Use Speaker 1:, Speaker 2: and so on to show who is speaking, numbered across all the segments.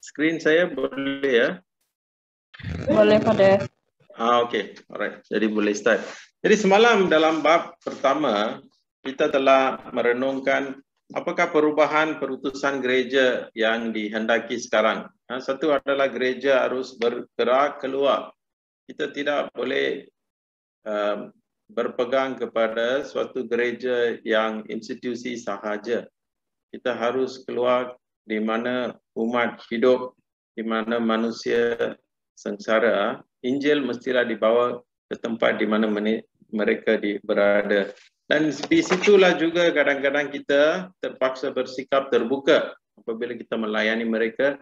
Speaker 1: Screen saya boleh ya?
Speaker 2: Boleh, Pada.
Speaker 1: Okey. Alright. Jadi boleh start. Jadi semalam dalam bab pertama, kita telah merenungkan apakah perubahan perutusan gereja yang dihendaki sekarang. Satu adalah gereja harus bergerak keluar. Kita tidak boleh berpegang kepada suatu gereja yang institusi sahaja. Kita harus keluar di mana umat hidup, di mana manusia sengsara. Injil mestilah dibawa ke tempat di mana mereka berada. Dan di situlah juga kadang-kadang kita terpaksa bersikap terbuka apabila kita melayani mereka.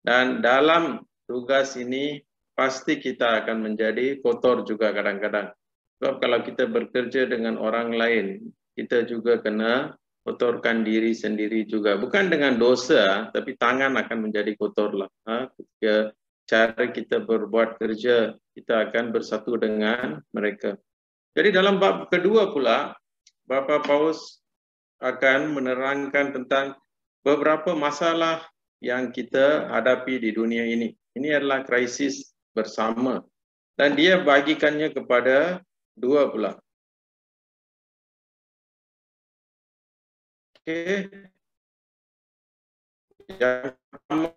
Speaker 1: Dan dalam tugas ini pasti kita akan menjadi kotor juga kadang-kadang. Sebab kalau kita bekerja dengan orang lain, kita juga kena kotorkan diri sendiri juga. Bukan dengan dosa, tapi tangan akan menjadi kotor lah. Ketika cara kita berbuat kerja, kita akan bersatu dengan mereka. Jadi dalam bab kedua pula, Bapak Paus akan menerangkan tentang beberapa masalah yang kita hadapi di dunia ini. Ini adalah krisis bersama. Dan dia bagikannya kepada dua pula. Okey. Yang pertama,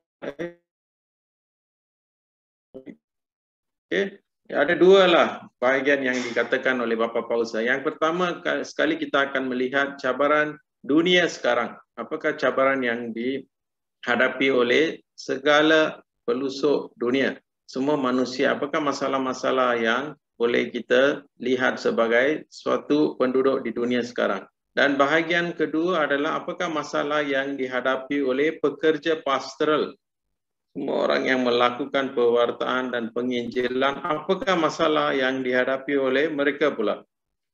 Speaker 1: ada dua lah bahagian yang dikatakan oleh Bapak Paus. Yang pertama sekali kita akan melihat cabaran dunia sekarang. Apakah cabaran yang dihadapi oleh segala pelosok dunia, semua manusia? Apakah masalah-masalah yang boleh kita lihat sebagai suatu penduduk di dunia sekarang? Dan bahagian kedua adalah apakah masalah yang dihadapi oleh pekerja pastoral, semua orang yang melakukan pewartaan dan penginjilan, apakah masalah yang dihadapi oleh mereka pula?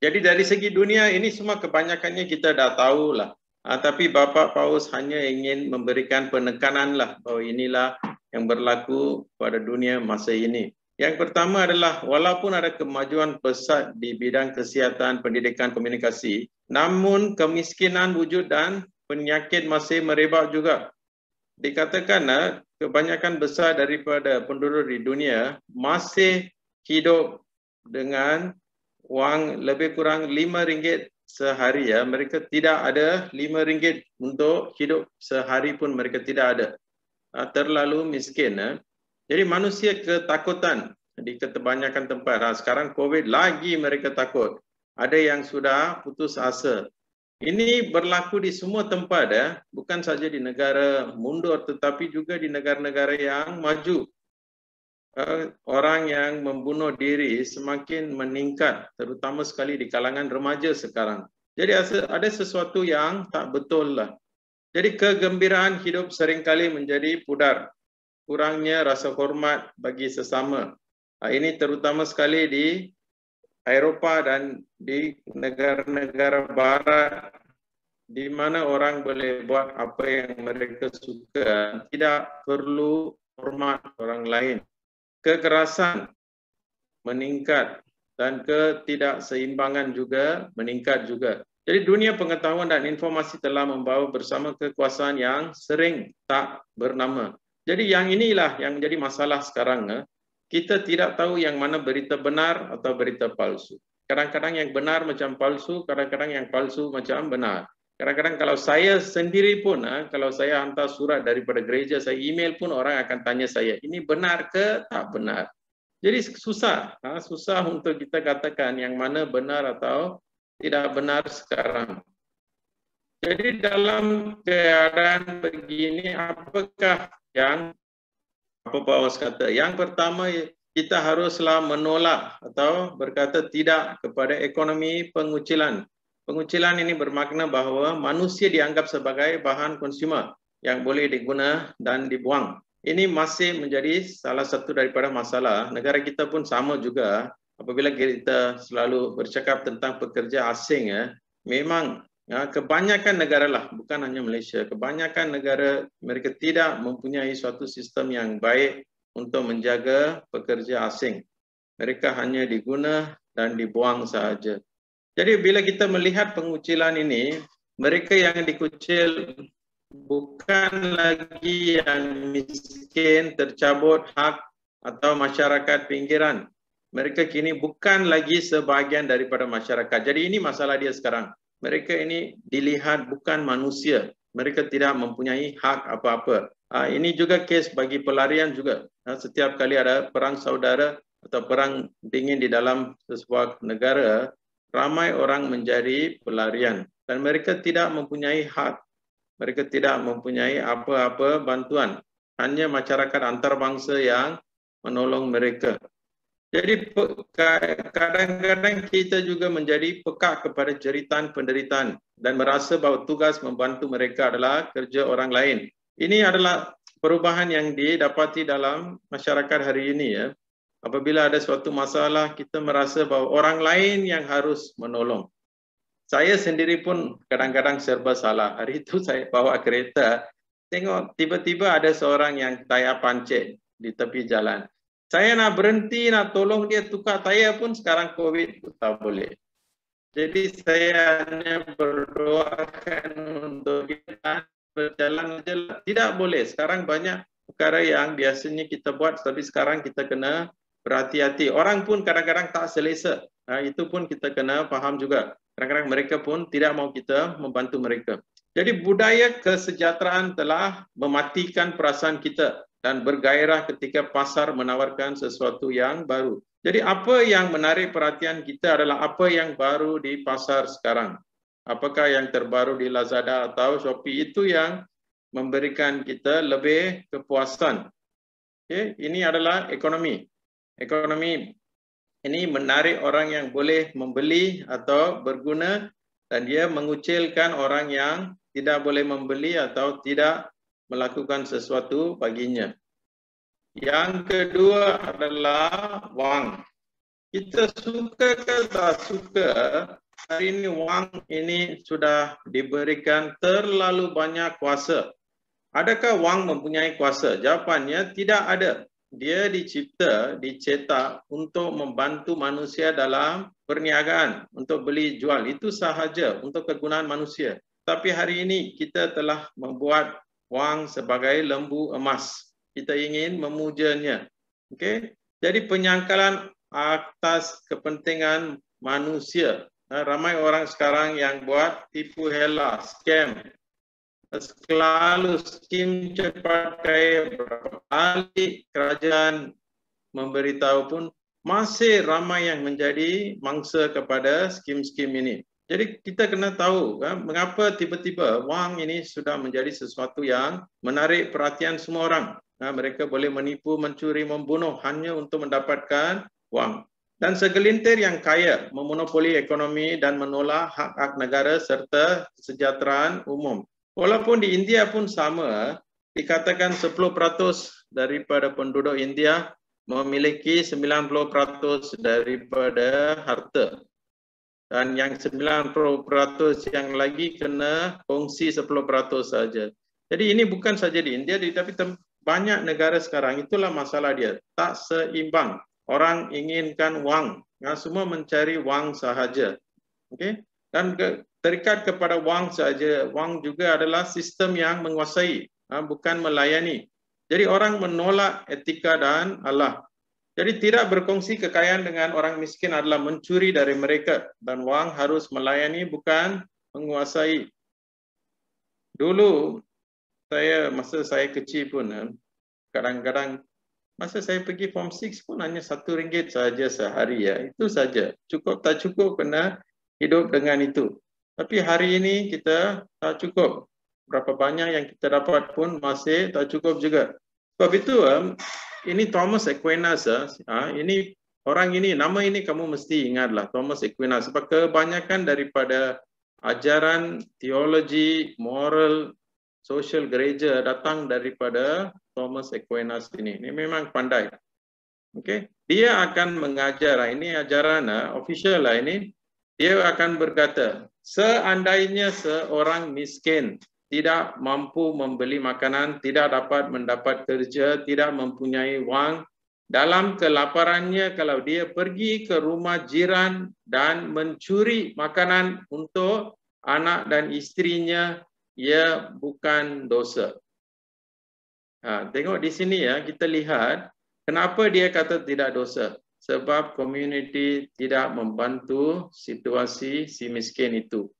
Speaker 1: Jadi dari segi dunia ini semua kebanyakannya kita dah tahulah. Tapi Bapak Paus hanya ingin memberikan penekanan lah bahawa inilah yang berlaku pada dunia masa ini. Yang pertama adalah walaupun ada kemajuan pesat di bidang kesihatan, pendidikan, komunikasi, namun kemiskinan wujud dan penyakit masih merebak juga. Dikatakan kebanyakan besar daripada penduduk di dunia masih hidup dengan wang lebih kurang RM5 sehari ya. Mereka tidak ada RM5 untuk hidup sehari pun mereka tidak ada. Terlalu miskin. Jadi manusia ketakutan di kebanyakan tempat. Sekarang COVID lagi mereka takut. Ada yang sudah putus asa. Ini berlaku di semua tempat bukan saja di negara mundur tetapi juga di negara-negara yang maju. Orang yang membunuh diri semakin meningkat, terutama sekali di kalangan remaja sekarang. Jadi ada sesuatu yang tak betul lah. Jadi kegembiraan hidup seringkali menjadi pudar. Kurangnya rasa hormat bagi sesama. Ini terutama sekali di Eropah dan di negara-negara barat, di mana orang boleh buat apa yang mereka suka, tidak perlu hormat orang lain. Kekerasan meningkat dan ketidakseimbangan juga meningkat juga. Jadi dunia pengetahuan dan informasi telah membawa bersama kekuasaan yang sering tak bernama. Jadi yang inilah yang menjadi masalah sekarang. Kita tidak tahu yang mana berita benar atau berita palsu. Kadang-kadang yang benar macam palsu, kadang-kadang yang palsu macam benar. Kadang-kadang kalau saya sendiri pun, kalau saya hantar surat daripada gereja, saya email pun orang akan tanya saya, ini benar ke tak benar? Jadi susah untuk kita katakan yang mana benar atau tidak benar sekarang. Jadi dalam keadaan begini, apakah yang Bapak Paus kata? Yang pertama, kita haruslah menolak atau berkata tidak kepada ekonomi pengucilan. Pengucilan ini bermakna bahawa manusia dianggap sebagai bahan konsumer yang boleh diguna dan dibuang. Ini masih menjadi salah satu daripada masalah. Negara kita pun sama juga. Apabila kita selalu bercakap tentang pekerja asing, memang kebanyakan negara lah, bukan hanya Malaysia, kebanyakan negara mereka tidak mempunyai suatu sistem yang baik untuk menjaga pekerja asing. Mereka hanya diguna dan dibuang sahaja. Jadi bila kita melihat pengucilan ini, mereka yang dikucil bukan lagi yang miskin miskin, tercabut hak atau masyarakat pinggiran. Mereka kini bukan lagi sebahagian daripada masyarakat. Jadi ini masalah dia sekarang. Mereka ini dilihat bukan manusia. Mereka tidak mempunyai hak apa-apa. Ini juga kes bagi pelarian juga. Setiap kali ada perang saudara atau perang dingin di dalam sebuah negara, ramai orang menjadi pelarian. Dan mereka tidak mempunyai hak. Mereka tidak mempunyai apa-apa bantuan. Hanya masyarakat antarabangsa yang menolong mereka. Jadi kadang-kadang kita juga menjadi peka kepada jeritan penderitaan dan merasa bahawa tugas membantu mereka adalah kerja orang lain. Ini adalah perubahan yang didapati dalam masyarakat hari ini ya. Apabila ada suatu masalah, kita merasa bahawa orang lain yang harus menolong. Saya sendiri pun kadang-kadang serba salah. Hari itu saya bawa kereta, tengok tiba-tiba ada seorang yang tayar pancit di tepi jalan. Saya nak berhenti, nak tolong dia tukar tayar pun sekarang COVID tak boleh. Jadi saya hanya berdoakan untuk kita berjalan saja. Tidak boleh. Sekarang banyak perkara yang biasanya kita buat, tapi sekarang kita kena berhati-hati. Orang pun kadang-kadang tak selesa. Itu pun kita kena faham juga. Kadang-kadang mereka pun tidak mau kita membantu mereka. Jadi budaya kesejahteraan telah mematikan perasaan kita dan bergairah ketika pasar menawarkan sesuatu yang baru. Jadi apa yang menarik perhatian kita adalah apa yang baru di pasar sekarang. Apakah yang terbaru di Lazada atau Shopee, itu yang memberikan kita lebih kepuasan. Okay? Ini adalah ekonomi. Ekonomi ini menarik orang yang boleh membeli atau berguna dan dia mengucilkan orang yang tidak boleh membeli atau tidak melakukan sesuatu baginya. Yang kedua adalah wang. Kita suka ke tak suka, hari ini wang ini sudah diberikan terlalu banyak kuasa. Adakah wang mempunyai kuasa? Jawapannya tidak ada. Dia dicipta, dicetak untuk membantu manusia dalam perniagaan, untuk beli jual. Itu sahaja untuk kegunaan manusia. Tapi hari ini kita telah membuat wang sebagai lembu emas. Kita ingin memujanya. Okay? Jadi penyangkalan atas kepentingan manusia. Ramai orang sekarang yang buat tipu hela, scam. Selalu skim cepat kaya, berapa kali kerajaan memberitahu pun masih ramai yang menjadi mangsa kepada skim-skim ini. Jadi kita kena tahu mengapa tiba-tiba wang ini sudah menjadi sesuatu yang menarik perhatian semua orang. Mereka boleh menipu, mencuri, membunuh hanya untuk mendapatkan wang. Dan segelintir yang kaya memonopoli ekonomi dan menolak hak-hak negara serta kesejahteraan umum. Walaupun di India pun sama, dikatakan 10% daripada penduduk India memiliki 90% daripada harta. Dan yang 90% yang lagi kena kongsi 10% saja. Jadi ini bukan saja di India, tapi banyak negara sekarang, itulah masalah dia. Tak seimbang. Orang inginkan wang. Semua mencari wang sahaja. Okay? Dan terikat kepada wang saja. Wang juga adalah sistem yang menguasai, bukan melayani. Jadi orang menolak etika dan Allah. Jadi tidak berkongsi kekayaan dengan orang miskin adalah mencuri dari mereka. Dan wang harus melayani, bukan menguasai. Dulu, masa saya kecil pun, kadang-kadang, masa saya pergi form 6 pun hanya RM1 saja sehari ya. Itu saja. Cukup tak cukup kena hidup dengan itu. Tapi hari ini kita tak cukup. Berapa banyak yang kita dapat pun masih tak cukup juga. Sebab itu, ini Thomas Aquinas. Ini orang ini, nama ini kamu mesti ingatlah, Thomas Aquinas. Sebab kebanyakan daripada ajaran teologi, moral, social gereja datang daripada Thomas Aquinas ini. Ini memang pandai. Okay? Dia akan mengajar, ini ajaran official lah ini. Dia akan berkata, seandainya seorang miskin tidak mampu membeli makanan, tidak dapat mendapat kerja, tidak mempunyai wang, dalam kelaparannya kalau dia pergi ke rumah jiran dan mencuri makanan untuk anak dan istrinya, ia bukan dosa. Tengok di sini ya, kita lihat kenapa dia kata tidak dosa. Sebab komuniti tidak membantu situasi si miskin itu.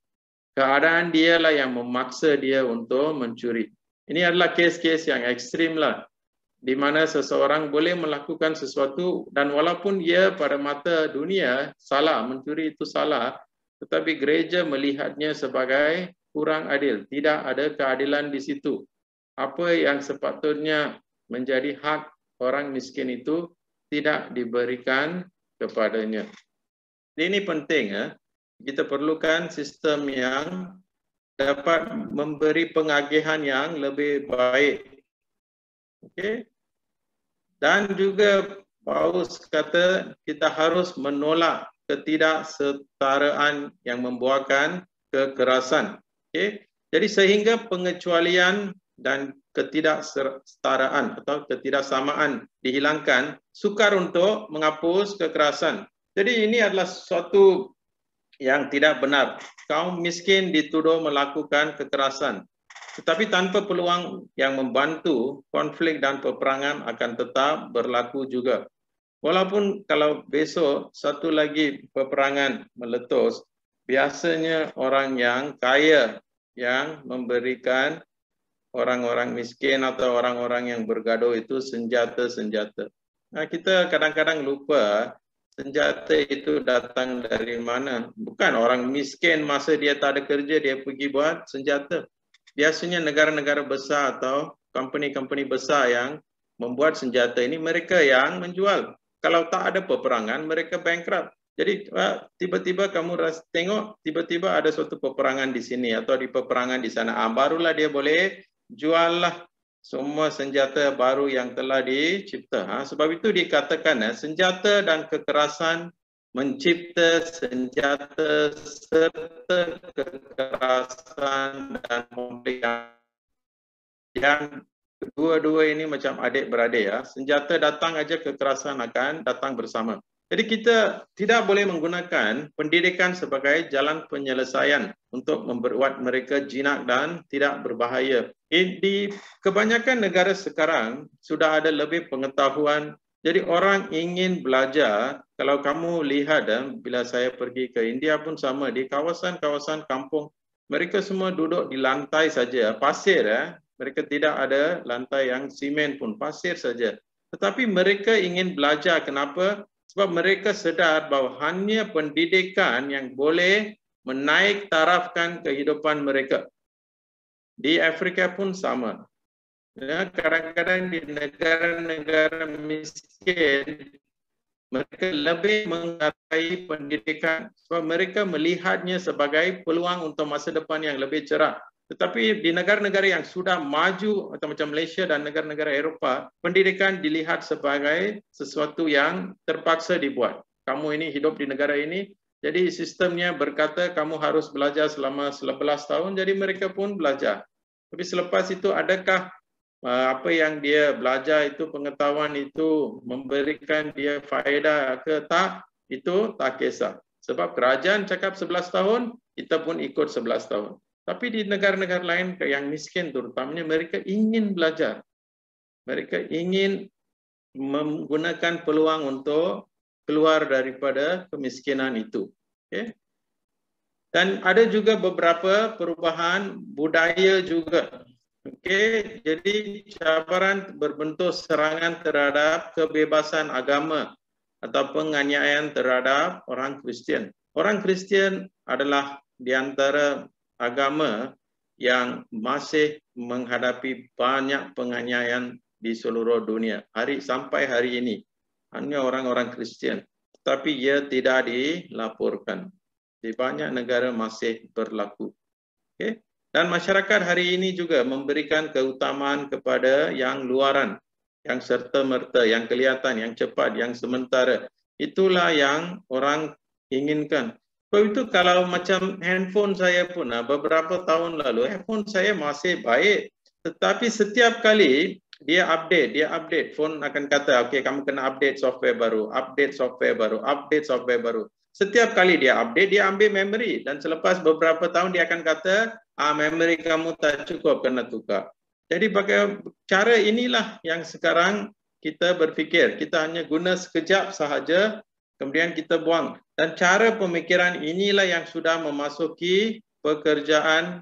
Speaker 1: Keadaan dia lah yang memaksa dia untuk mencuri. Ini adalah kes-kes yang ekstrim lah, di mana seseorang boleh melakukan sesuatu dan walaupun ia pada mata dunia salah, mencuri itu salah, tetapi gereja melihatnya sebagai kurang adil. Tidak ada keadilan di situ. Apa yang sepatutnya menjadi hak orang miskin itu tidak diberikan kepadanya. Ini penting ya. Kita perlukan sistem yang dapat memberi pengagihan yang lebih baik. Okey. Dan juga Paulus kata kita harus menolak ketidaksetaraan yang membuahkan kekerasan. Okey. Jadi sehingga pengecualian dan ketidaksetaraan atau ketidaksamaan dihilangkan, sukar untuk menghapus kekerasan. Jadi ini adalah suatu yang tidak benar. Kaum miskin dituduh melakukan kekerasan. Tetapi tanpa peluang yang membantu, konflik dan peperangan akan tetap berlaku juga. Walaupun kalau besok satu lagi peperangan meletus, biasanya orang yang kaya yang memberikan orang-orang miskin atau orang-orang yang bergaduh itu senjata-senjata. Nah, kita kadang-kadang lupa senjata itu datang dari mana. Bukan orang miskin masa dia tak ada kerja, dia pergi buat senjata. Biasanya negara-negara besar atau company-company besar yang membuat senjata ini, mereka yang menjual. Kalau tak ada peperangan, mereka bankrupt. Jadi tiba-tiba kamu tengok, tiba-tiba ada suatu peperangan di sini atau di peperangan di sana. Barulah dia boleh jual lah semua senjata baru yang telah dicipta. Sebab itu dikatakan senjata dan kekerasan mencipta senjata serta kekerasan dan konflik yang dua-dua ini macam adik-beradik ya. Senjata datang aja, kekerasan akan datang bersama. Jadi kita tidak boleh menggunakan pendidikan sebagai jalan penyelesaian untuk membuat mereka jinak dan tidak berbahaya. Di kebanyakan negara sekarang sudah ada lebih pengetahuan. Jadi orang ingin belajar. Kalau kamu lihat bila saya pergi ke India pun sama, di kawasan-kawasan kampung, mereka semua duduk di lantai saja, pasir ya. Mereka tidak ada lantai yang simen pun, pasir saja. Tetapi mereka ingin belajar. Kenapa? Sebab mereka sedar bahawa hanya pendidikan yang boleh menaik tarafkan kehidupan mereka. Di Afrika pun sama. Ya, kadang-kadang di negara-negara miskin, mereka lebih menghargai pendidikan. Sebab mereka melihatnya sebagai peluang untuk masa depan yang lebih cerah. Tetapi di negara-negara yang sudah maju atau macam Malaysia dan negara-negara Eropah, pendidikan dilihat sebagai sesuatu yang terpaksa dibuat. Kamu ini hidup di negara ini, jadi sistemnya berkata kamu harus belajar selama 11 tahun, jadi mereka pun belajar. Tapi selepas itu adakah apa yang dia belajar itu, pengetahuan itu memberikan dia faedah ke tak? Itu tak kisah. Sebab kerajaan cakap 11 tahun, kita pun ikut 11 tahun. Tapi di negara-negara lain yang miskin terutamanya, mereka ingin belajar. Mereka ingin menggunakan peluang untuk keluar daripada kemiskinan itu. Okay? Dan ada juga beberapa perubahan budaya juga. Okay? Jadi cabaran berbentuk serangan terhadap kebebasan agama atau penganiayaan terhadap orang Kristian. Orang Kristian adalah di antara agama yang masih menghadapi banyak penganiayaan di seluruh dunia. Sampai hari ini hanya orang-orang Kristian, tetapi ia tidak dilaporkan. Di banyak negara masih berlaku. Okay? Dan masyarakat hari ini juga memberikan keutamaan kepada yang luaran, yang serta-merta, yang kelihatan, yang cepat, yang sementara. Itulah yang orang inginkan. Sebab itu kalau macam handphone saya pun beberapa tahun lalu, handphone saya masih baik. Tetapi setiap kali dia update, phone akan kata, okay, kamu kena update software baru, update software baru, update software baru. Setiap kali dia update, dia ambil memory. Dan selepas beberapa tahun dia akan kata, memory kamu tak cukup, kena tukar. Jadi pakai cara inilah yang sekarang kita berfikir. Kita hanya guna sekejap sahaja, kemudian kita buang. Dan cara pemikiran inilah yang sudah memasuki pekerjaan,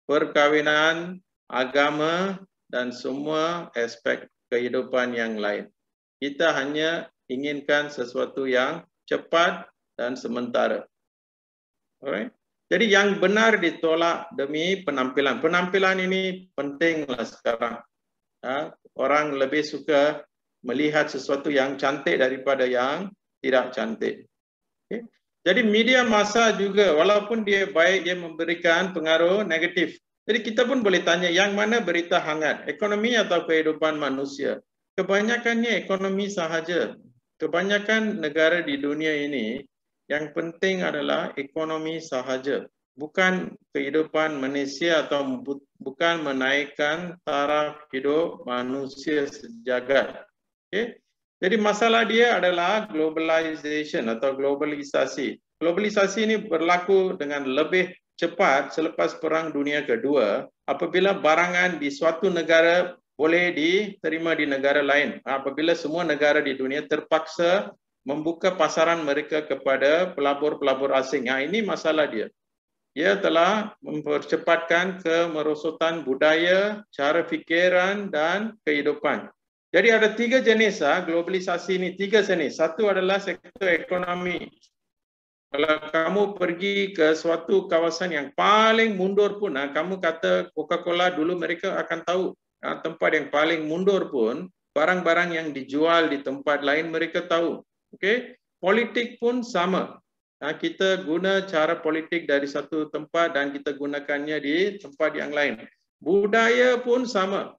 Speaker 1: perkahwinan, agama, dan semua aspek kehidupan yang lain. Kita hanya inginkan sesuatu yang cepat dan sementara. Alright? Jadi yang benar ditolak demi penampilan. Penampilan ini pentinglah sekarang. Orang lebih suka melihat sesuatu yang cantik daripada yang tidak cantik. Okay. Jadi media massa juga, walaupun dia baik, dia memberikan pengaruh negatif. Jadi kita pun boleh tanya, yang mana berita hangat? Ekonomi atau kehidupan manusia? Kebanyakannya ekonomi sahaja. Kebanyakan negara di dunia ini, yang penting adalah ekonomi sahaja. Bukan kehidupan manusia atau bukan menaikkan taraf hidup manusia sejagat. Okay? Jadi masalah dia adalah globalization atau globalisasi. Globalisasi ini berlaku dengan lebih cepat selepas Perang Dunia Kedua apabila barangan di suatu negara boleh diterima di negara lain. Apabila semua negara di dunia terpaksa membuka pasaran mereka kepada pelabur-pelabur asing. Ini masalah dia. Ia telah mempercepatkan kemerosotan budaya, cara fikiran dan kehidupan. Jadi ada 3 jenis globalisasi ini, 3 jenis. Satu adalah sektor ekonomi. Kalau kamu pergi ke suatu kawasan yang paling mundur pun, kamu kata Coca-Cola dulu mereka akan tahu tempat yang paling mundur pun, barang-barang yang dijual di tempat lain mereka tahu. Okay? Politik pun sama. Kita guna cara politik dari satu tempat dan kita gunakannya di tempat yang lain. Budaya pun sama.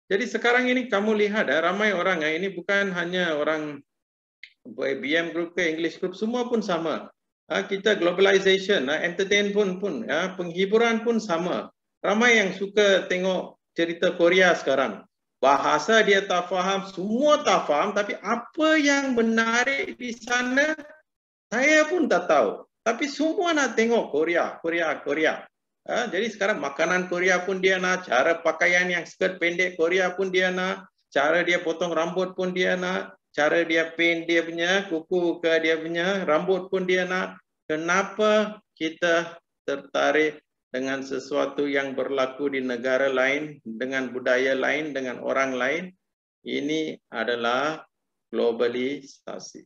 Speaker 1: Jadi sekarang ini kamu lihat ramai orang, ini bukan hanya orang BM Group ke English Group, semua pun sama. Kita globalization, entertain pun penghiburan pun sama. Ramai yang suka tengok cerita Korea sekarang. Bahasa dia tak faham, semua tak faham, tapi apa yang menarik di sana, saya pun tak tahu. Tapi semua nak tengok Korea. Jadi sekarang makanan Korea pun dia nak, cara pakaian yang skirt pendek Korea pun dia nak, cara dia potong rambut pun dia nak, cara dia paint dia punya kuku ke dia punya rambut pun dia nak. Kenapa kita tertarik dengan sesuatu yang berlaku di negara lain, dengan budaya lain, dengan orang lain? Ini adalah globalisasi.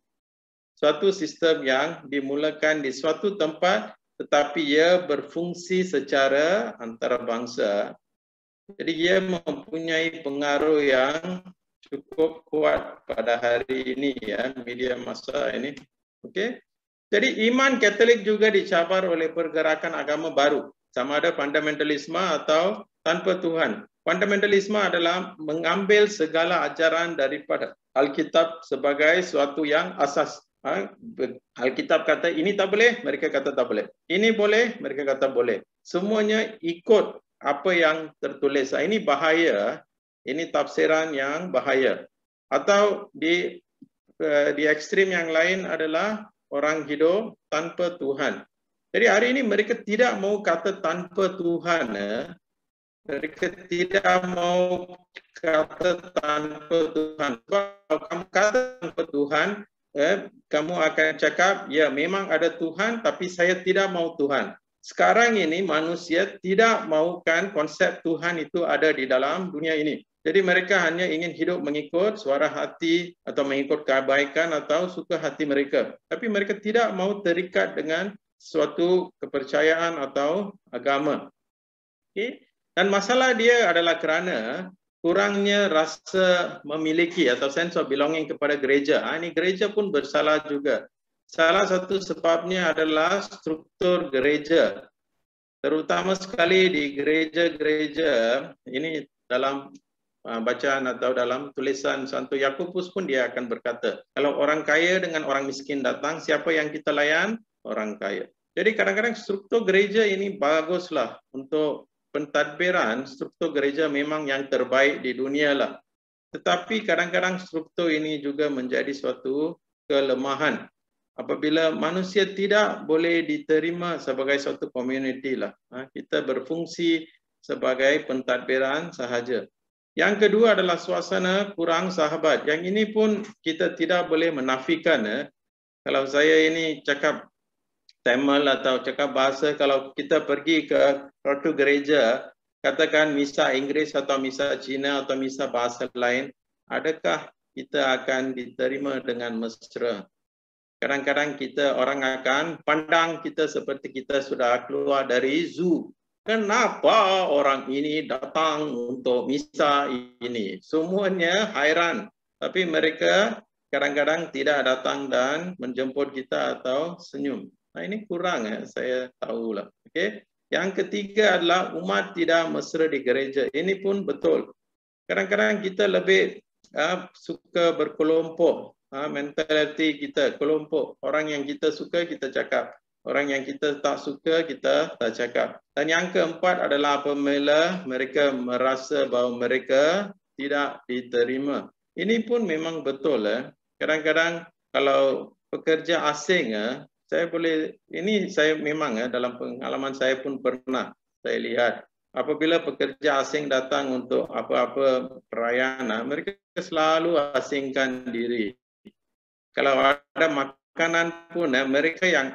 Speaker 1: Suatu sistem yang dimulakan di suatu tempat tetapi ia berfungsi secara antarabangsa. Jadi ia mempunyai pengaruh yang cukup kuat pada hari ini media massa ini. Okey. Jadi iman Katolik juga dicabar oleh pergerakan agama baru, sama ada fundamentalisme atau tanpa Tuhan. Fundamentalisme adalah mengambil segala ajaran daripada Alkitab sebagai suatu yang asas. Alkitab kata ini tak boleh, mereka kata tak boleh. Ini boleh, mereka kata boleh. Semuanya ikut apa yang tertulis. Ini bahaya, ini tafsiran yang bahaya. Atau di ekstrim yang lain adalah orang hidup tanpa Tuhan. Jadi hari ini mereka tidak mau kata tanpa Tuhan. Mereka tidak mau kata tanpa Tuhan. Kalau kamu kata tanpa Tuhan, kamu akan cakap, ya memang ada Tuhan, tapi saya tidak mau Tuhan. Sekarang ini manusia tidak maukan konsep Tuhan itu ada di dalam dunia ini. Jadi mereka hanya ingin hidup mengikut suara hati atau mengikut kebaikan atau suka hati mereka. Tapi mereka tidak mau terikat dengan suatu kepercayaan atau agama. Okay? Dan masalah dia adalah kerana kurangnya rasa memiliki atau sense of belonging kepada gereja. Ini gereja pun bersalah juga. Salah satu sebabnya adalah struktur gereja. Terutama sekali di gereja-gereja, ini dalam bacaan atau dalam tulisan Santo Yakobus pun dia akan berkata, kalau orang kaya dengan orang miskin datang, siapa yang kita layan? Orang kaya. Jadi kadang-kadang struktur gereja ini baguslah untuk pentadbiran, struktur gereja memang yang terbaik di dunia lah. Tetapi kadang-kadang struktur ini juga menjadi suatu kelemahan. Apabila manusia tidak boleh diterima sebagai suatu community lah. Kita berfungsi sebagai pentadbiran sahaja. Yang kedua adalah suasana kurang sahabat. Yang ini pun kita tidak boleh menafikan. Kalau saya ini cakap Tamil atau cakap bahasa, kalau kita pergi ke suatu gereja, katakan misa Inggeris atau misa Cina atau misa bahasa lain, adakah kita akan diterima dengan mesra? Kadang-kadang kita orang akan pandang kita seperti kita sudah keluar dari zoo. Kenapa orang ini datang untuk misa ini? Semuanya hairan. Tapi mereka kadang-kadang tidak datang dan menjemput kita atau senyum. Nah, ini kurang saya tahulah. Okey. Yang ketiga adalah umat tidak mesra di gereja. Ini pun betul. Kadang-kadang kita lebih suka berkelompok. Mentaliti kita kelompok. Orang yang kita suka kita cakap. Orang yang kita tak suka, kita tak cakap. Dan yang keempat adalah apabila mereka merasa bahawa mereka tidak diterima. Ini pun memang betul. Kadang-kadang kalau pekerja asing, saya boleh, ini saya memang dalam pengalaman saya pun pernah saya lihat. Apabila pekerja asing datang untuk apa-apa perayaan, mereka selalu asingkan diri. Kalau ada makanan pun, mereka yang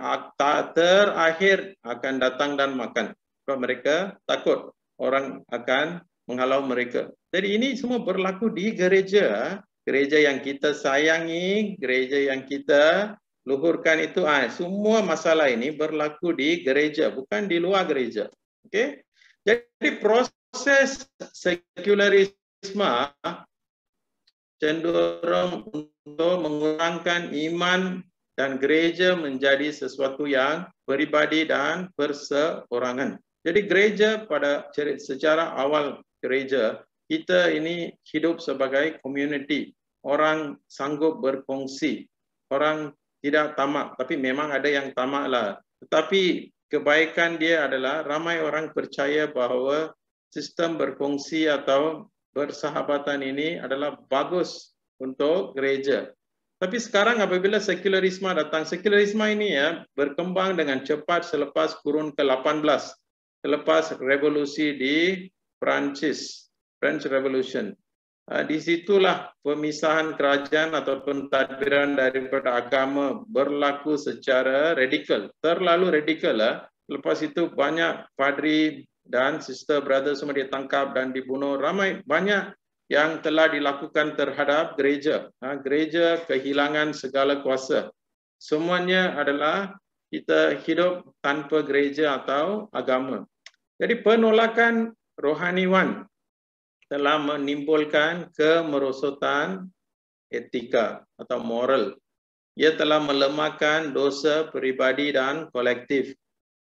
Speaker 1: terakhir akan datang dan makan. Sebab mereka takut orang akan menghalau mereka. Jadi ini semua berlaku di gereja. Gereja yang kita sayangi, gereja yang kita luhurkan itu. Semua masalah ini berlaku di gereja, bukan di luar gereja. Okay? Jadi proses sekularisme cenderung untuk mengurangkan iman dan gereja menjadi sesuatu yang peribadi dan perseorangan. Jadi gereja pada secara awal gereja, kita ini hidup sebagai community. Orang sanggup berkongsi. Orang tidak tamak, tapi memang ada yang tamak lah. Tetapi kebaikan dia adalah ramai orang percaya bahawa sistem berkongsi atau persahabatan ini adalah bagus untuk gereja. Tapi sekarang apabila sekularisme datang, sekularisme ini berkembang dengan cepat selepas kurun ke-18, selepas revolusi di Perancis, French Revolution. Di situlah pemisahan kerajaan atau pentadbiran daripada agama berlaku secara radikal, terlalu radikal. Lepas itu banyak padri dan sister brother semua ditangkap dan dibunuh. Banyak yang telah dilakukan terhadap gereja. Gereja kehilangan segala kuasa. Semuanya adalah kita hidup tanpa gereja atau agama. Jadi penolakan rohaniwan telah menimbulkan kemerosotan etika atau moral. Ia telah melemahkan dosa peribadi dan kolektif,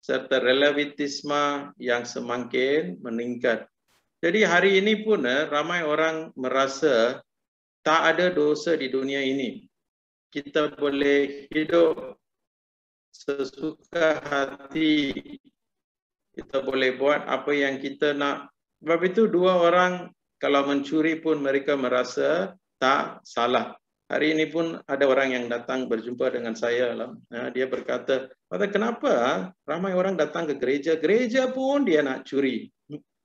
Speaker 1: serta relativisme yang semakin meningkat. Jadi hari ini pun ramai orang merasa tak ada dosa di dunia ini. Kita boleh hidup sesuka hati. Kita boleh buat apa yang kita nak. Sebab itu dua orang kalau mencuri pun mereka merasa tak salah. Hari ini pun ada orang yang datang berjumpa dengan saya lah. Dia berkata, kenapa ramai orang datang ke gereja? Gereja pun dia nak curi.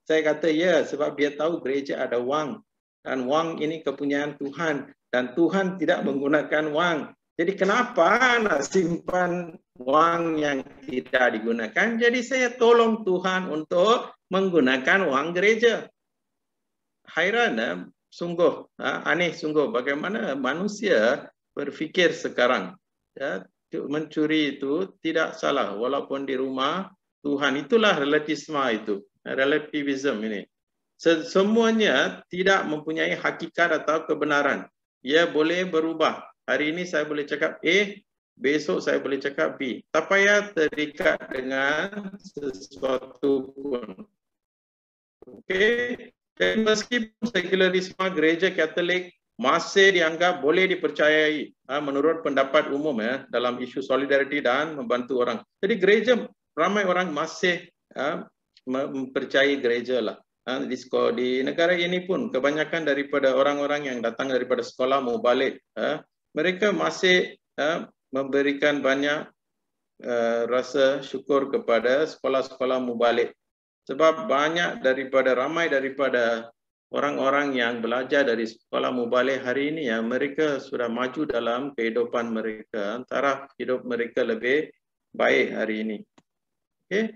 Speaker 1: Saya kata ya, sebab dia tahu gereja ada wang. Dan wang ini kepunyaan Tuhan. Dan Tuhan tidak menggunakan wang. Jadi kenapa nak simpan wang yang tidak digunakan? Jadi saya tolong Tuhan untuk menggunakan wang gereja. Hairan, sungguh aneh sungguh bagaimana manusia berfikir sekarang. Mencuri itu tidak salah walaupun di rumah Tuhan. Itulah relativisme itu. Relativism ini. Semuanya tidak mempunyai hakikat atau kebenaran. Ia boleh berubah. Hari ini saya boleh cakap A, besok saya boleh cakap B. Tak payah terikat dengan sesuatu pun. Okey. Dan meskipun sekularisme gereja Katolik masih dianggap boleh dipercayai menurut pendapat umum dalam isu solidariti dan membantu orang. Jadi gereja, ramai orang masih mempercayai gereja lah. Di negara ini pun kebanyakan daripada orang-orang yang datang daripada sekolah mau balik, mereka masih memberikan banyak rasa syukur kepada sekolah-sekolah mau balik. Sebab ramai daripada orang-orang yang belajar dari sekolah mubalik hari ini ya, mereka sudah maju dalam kehidupan mereka, taraf hidup mereka lebih baik hari ini. Okey.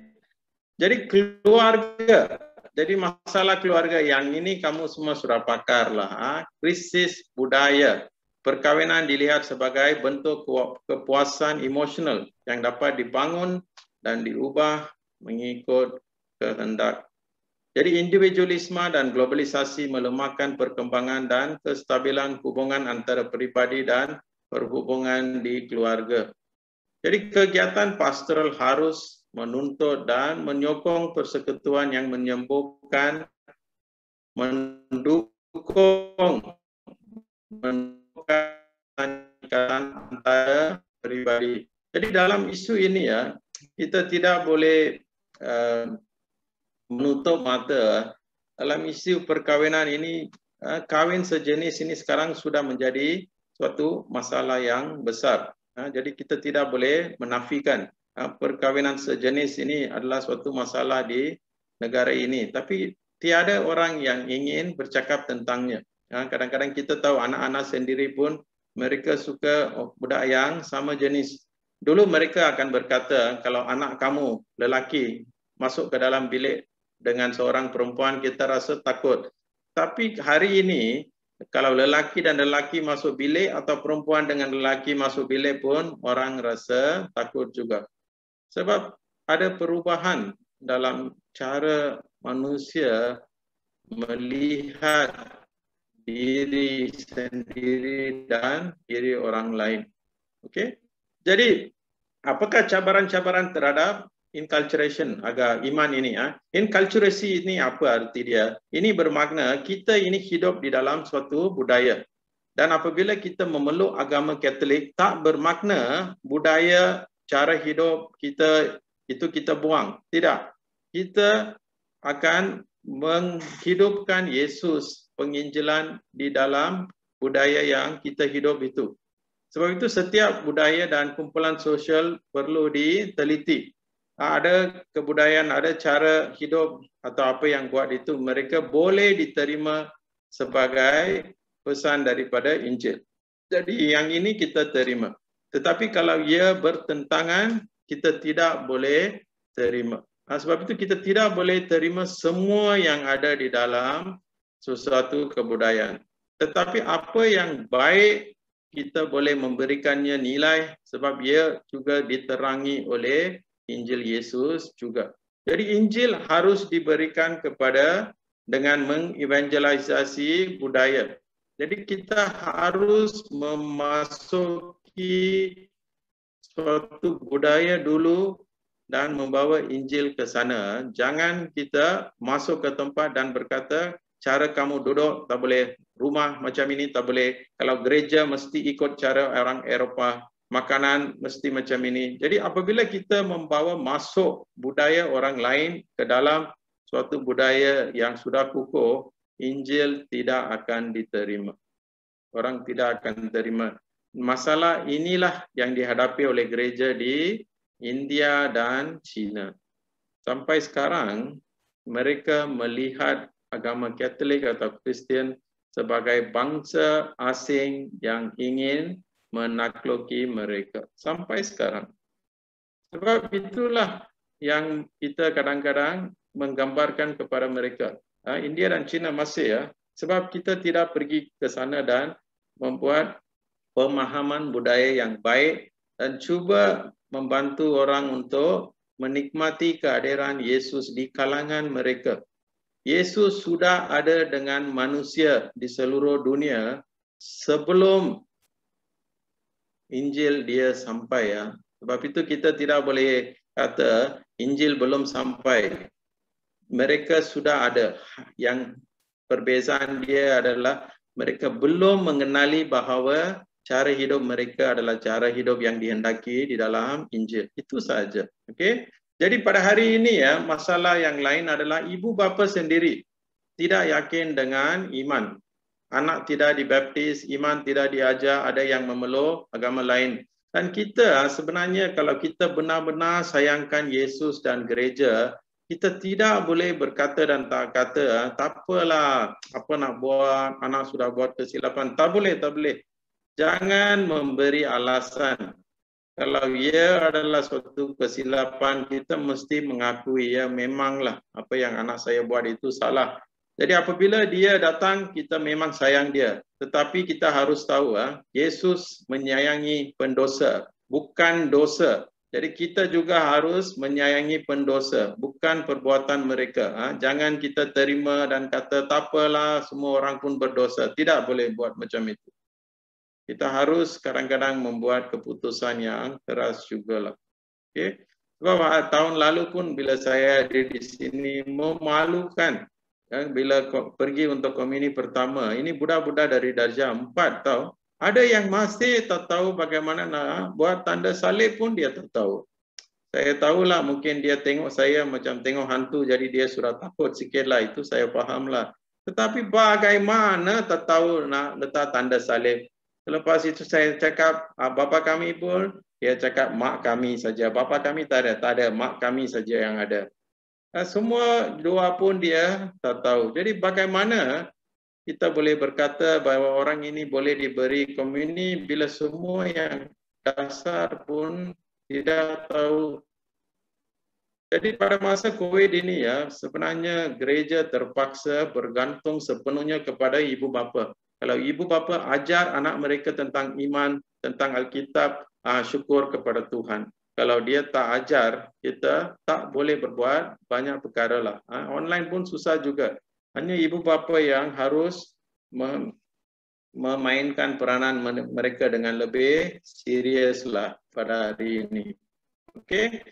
Speaker 1: Jadi keluarga. Jadi masalah keluarga yang ini kamu semua sudah pakar lah. Krisis budaya. Perkahwinan dilihat sebagai bentuk kepuasan emosional yang dapat dibangun dan diubah mengikut kehendak. Jadi individualisme dan globalisasi melemahkan perkembangan dan kestabilan hubungan antara peribadi dan perhubungan di keluarga. Jadi kegiatan pastoral harus menuntut dan menyokong persekutuan yang menyembuhkan, mendukung ikatan antara pribadi. Jadi dalam isu ini ya, kita tidak boleh menutup mata. Dalam isu perkahwinan ini, kahwin sejenis ini sekarang sudah menjadi suatu masalah yang besar. Jadi kita tidak boleh menafikan perkahwinan sejenis ini adalah suatu masalah di negara ini. Tapi tiada orang yang ingin bercakap tentangnya. Kadang-kadang kita tahu anak-anak sendiri pun mereka suka budak yang sama jenis. Dulu mereka akan berkata, kalau anak kamu lelaki masuk ke dalam bilik dengan seorang perempuan, kita rasa takut. Tapi hari ini, kalau lelaki dan lelaki masuk bilik atau perempuan dengan lelaki masuk bilik pun orang rasa takut juga. Sebab ada perubahan dalam cara manusia melihat diri sendiri dan diri orang lain. Okey. Jadi, apakah cabaran-cabaran terhadap inculturation agak iman ini? Inculturasi ini apa arti dia? Ini bermakna kita ini hidup di dalam suatu budaya. Dan apabila kita memeluk agama Katolik, tak bermakna budaya cara hidup kita itu kita buang. Tidak. Kita akan menghidupkan Yesus, penginjilan di dalam budaya yang kita hidup itu. Sebab itu setiap budaya dan kumpulan sosial perlu diteliti. Ada kebudayaan, ada cara hidup atau apa yang buat itu, mereka boleh diterima sebagai pesan daripada Injil. Jadi yang ini kita terima. Tetapi kalau ia bertentangan, kita tidak boleh terima. Sebab itu kita tidak boleh terima semua yang ada di dalam sesuatu kebudayaan. Tetapi apa yang baik, kita boleh memberikannya nilai sebab ia juga diterangi oleh Injil Yesus juga. Jadi Injil harus diberikan kepada dengan mengevangelisasi budaya. Jadi kita harus memasuki suatu budaya dulu dan membawa Injil ke sana. Jangan kita masuk ke tempat dan berkata, cara kamu duduk tak boleh, rumah macam ini tak boleh, kalau gereja mesti ikut cara orang Eropah, makanan mesti macam ini. Jadi apabila kita membawa masuk budaya orang lain ke dalam suatu budaya yang sudah kukuh, Injil tidak akan diterima. Orang tidak akan terima. Masalah inilah yang dihadapi oleh gereja di India dan China. Sampai sekarang, mereka melihat agama Katolik atau Kristian sebagai bangsa asing yang ingin menakluki mereka. Sampai sekarang. Sebab itulah yang kita kadang-kadang menggambarkan kepada mereka. India dan China masih ya. Sebab kita tidak pergi ke sana dan membuat pemahaman budaya yang baik dan cuba membantu orang untuk menikmati kehadiran Yesus di kalangan mereka. Yesus sudah ada dengan manusia di seluruh dunia sebelum Injil dia sampai ya. Sebab itu kita tidak boleh kata Injil belum sampai. Mereka sudah ada. Yang perbezaan dia adalah mereka belum mengenali bahawa cara hidup mereka adalah cara hidup yang dihendaki di dalam Injil. Itu saja. Okey. Jadi pada hari ini ya, masalah yang lain adalah ibu bapa sendiri tidak yakin dengan iman. Anak tidak dibaptis, iman tidak diajar, ada yang memeluk agama lain. Dan kita sebenarnya kalau kita benar-benar sayangkan Yesus dan gereja, Kita tidak boleh berkata dan tak kata, tak apalah, apa nak buat, anak sudah buat kesilapan. Tak boleh, tak boleh. Jangan memberi alasan. Kalau ia adalah suatu kesilapan, kita mesti mengakui ya memanglah apa yang anak saya buat itu salah. Jadi apabila dia datang, kita memang sayang dia. Tetapi kita harus tahu, Yesus menyayangi pendosa, bukan dosa. Jadi kita juga harus menyayangi pendosa, bukan perbuatan mereka. Jangan kita terima dan kata, tak apalah, semua orang pun berdosa. Tidak boleh buat macam itu. Kita harus kadang-kadang membuat keputusan yang keras jugalah. Okay? Sebab tahun lalu pun bila saya ada di sini, memalukan. Bila pergi untuk komuni pertama, ini budak-budak dari darjah 4 tahu. Ada yang masih tak tahu bagaimana nak buat tanda salib pun dia tak tahu. Saya tahulah mungkin dia tengok saya macam tengok hantu jadi dia sudah takut sikitlah, itu saya fahamlah. Tetapi bagaimana tak tahu nak letak tanda salib. Selepas itu saya cakap bapa kami pun, dia cakap mak kami saja. Bapa kami tak ada, mak kami saja yang ada. Semua dua pun dia tak tahu. Jadi bagaimana kita boleh berkata bahawa orang ini boleh diberi komuni bila semua yang dasar pun tidak tahu. Jadi pada masa COVID ini ya, sebenarnya gereja terpaksa bergantung sepenuhnya kepada ibu bapa. Kalau ibu bapa ajar anak mereka tentang iman, tentang Alkitab, syukur kepada Tuhan. Kalau dia tak ajar, kita tak boleh berbuat banyak perkara lah. Online pun susah juga. Hanya ibu bapa yang harus memainkan peranan mereka dengan lebih serius lah pada hari ini. Okey.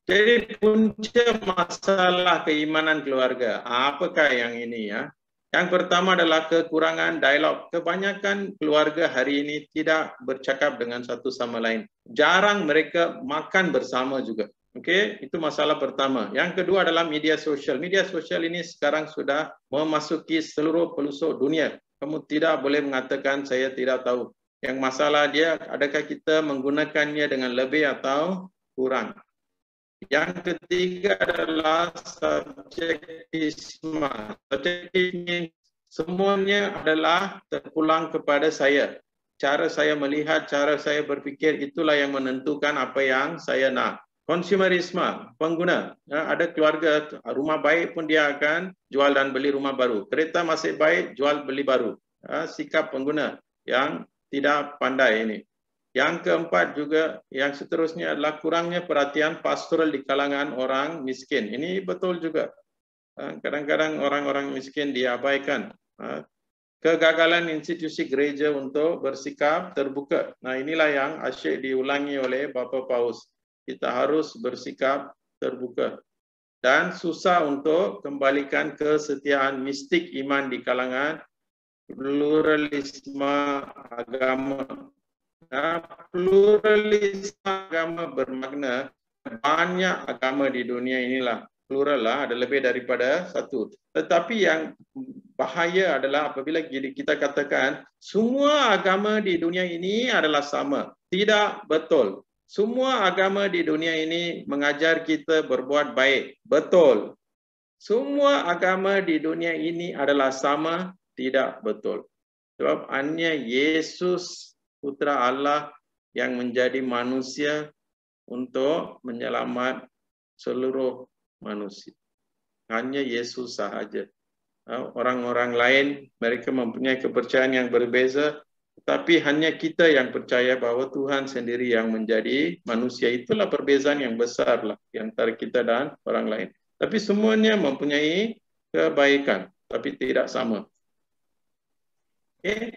Speaker 1: Jadi punca masalah keimanan keluarga. Apakah yang ini ya? Yang pertama adalah kekurangan dialog. Kebanyakan keluarga hari ini tidak bercakap dengan satu sama lain. Jarang mereka makan bersama juga. Okey, itu masalah pertama. Yang kedua adalah media sosial. Media sosial ini sekarang sudah memasuki seluruh pelosok dunia. Kamu tidak boleh mengatakan saya tidak tahu. Yang masalah dia, adakah kita menggunakannya dengan lebih atau kurang. Yang ketiga adalah subjektisme. Subjektisme semuanya adalah terpulang kepada saya. Cara saya melihat, cara saya berfikir, itulah yang menentukan apa yang saya nak. Konsumerisme, pengguna. Ada keluarga, rumah baik pun dia akan jual dan beli rumah baru. Kereta masih baik, jual beli baru. Sikap pengguna yang tidak pandai ini. Yang keempat juga, yang seterusnya adalah kurangnya perhatian pastoral di kalangan orang miskin. Ini betul juga. Kadang-kadang orang-orang miskin diabaikan. Kegagalan institusi gereja untuk bersikap terbuka. Nah, inilah yang asyik diulangi oleh Bapa Paus. Kita harus bersikap terbuka. Dan susah untuk kembalikan kesetiaan mistik iman di kalangan pluralisme agama. Pluralisme agama bermakna banyak agama di dunia inilah. Plural lah, ada lebih daripada satu. Tetapi yang bahaya adalah apabila kita katakan semua agama di dunia ini adalah sama. Tidak betul. Semua agama di dunia ini mengajar kita berbuat baik. Betul. Semua agama di dunia ini adalah sama. Tidak betul. Sebab hanya Yesus, Putra Allah yang menjadi manusia untuk menyelamat seluruh manusia. Hanya Yesus sahaja. Orang-orang lain, mereka mempunyai kepercayaan yang berbeza. Tapi hanya kita yang percaya bahawa Tuhan sendiri yang menjadi manusia. Itulah perbezaan yang besar lah di antara kita dan orang lain. Tapi semuanya mempunyai kebaikan, tapi tidak sama. Okay.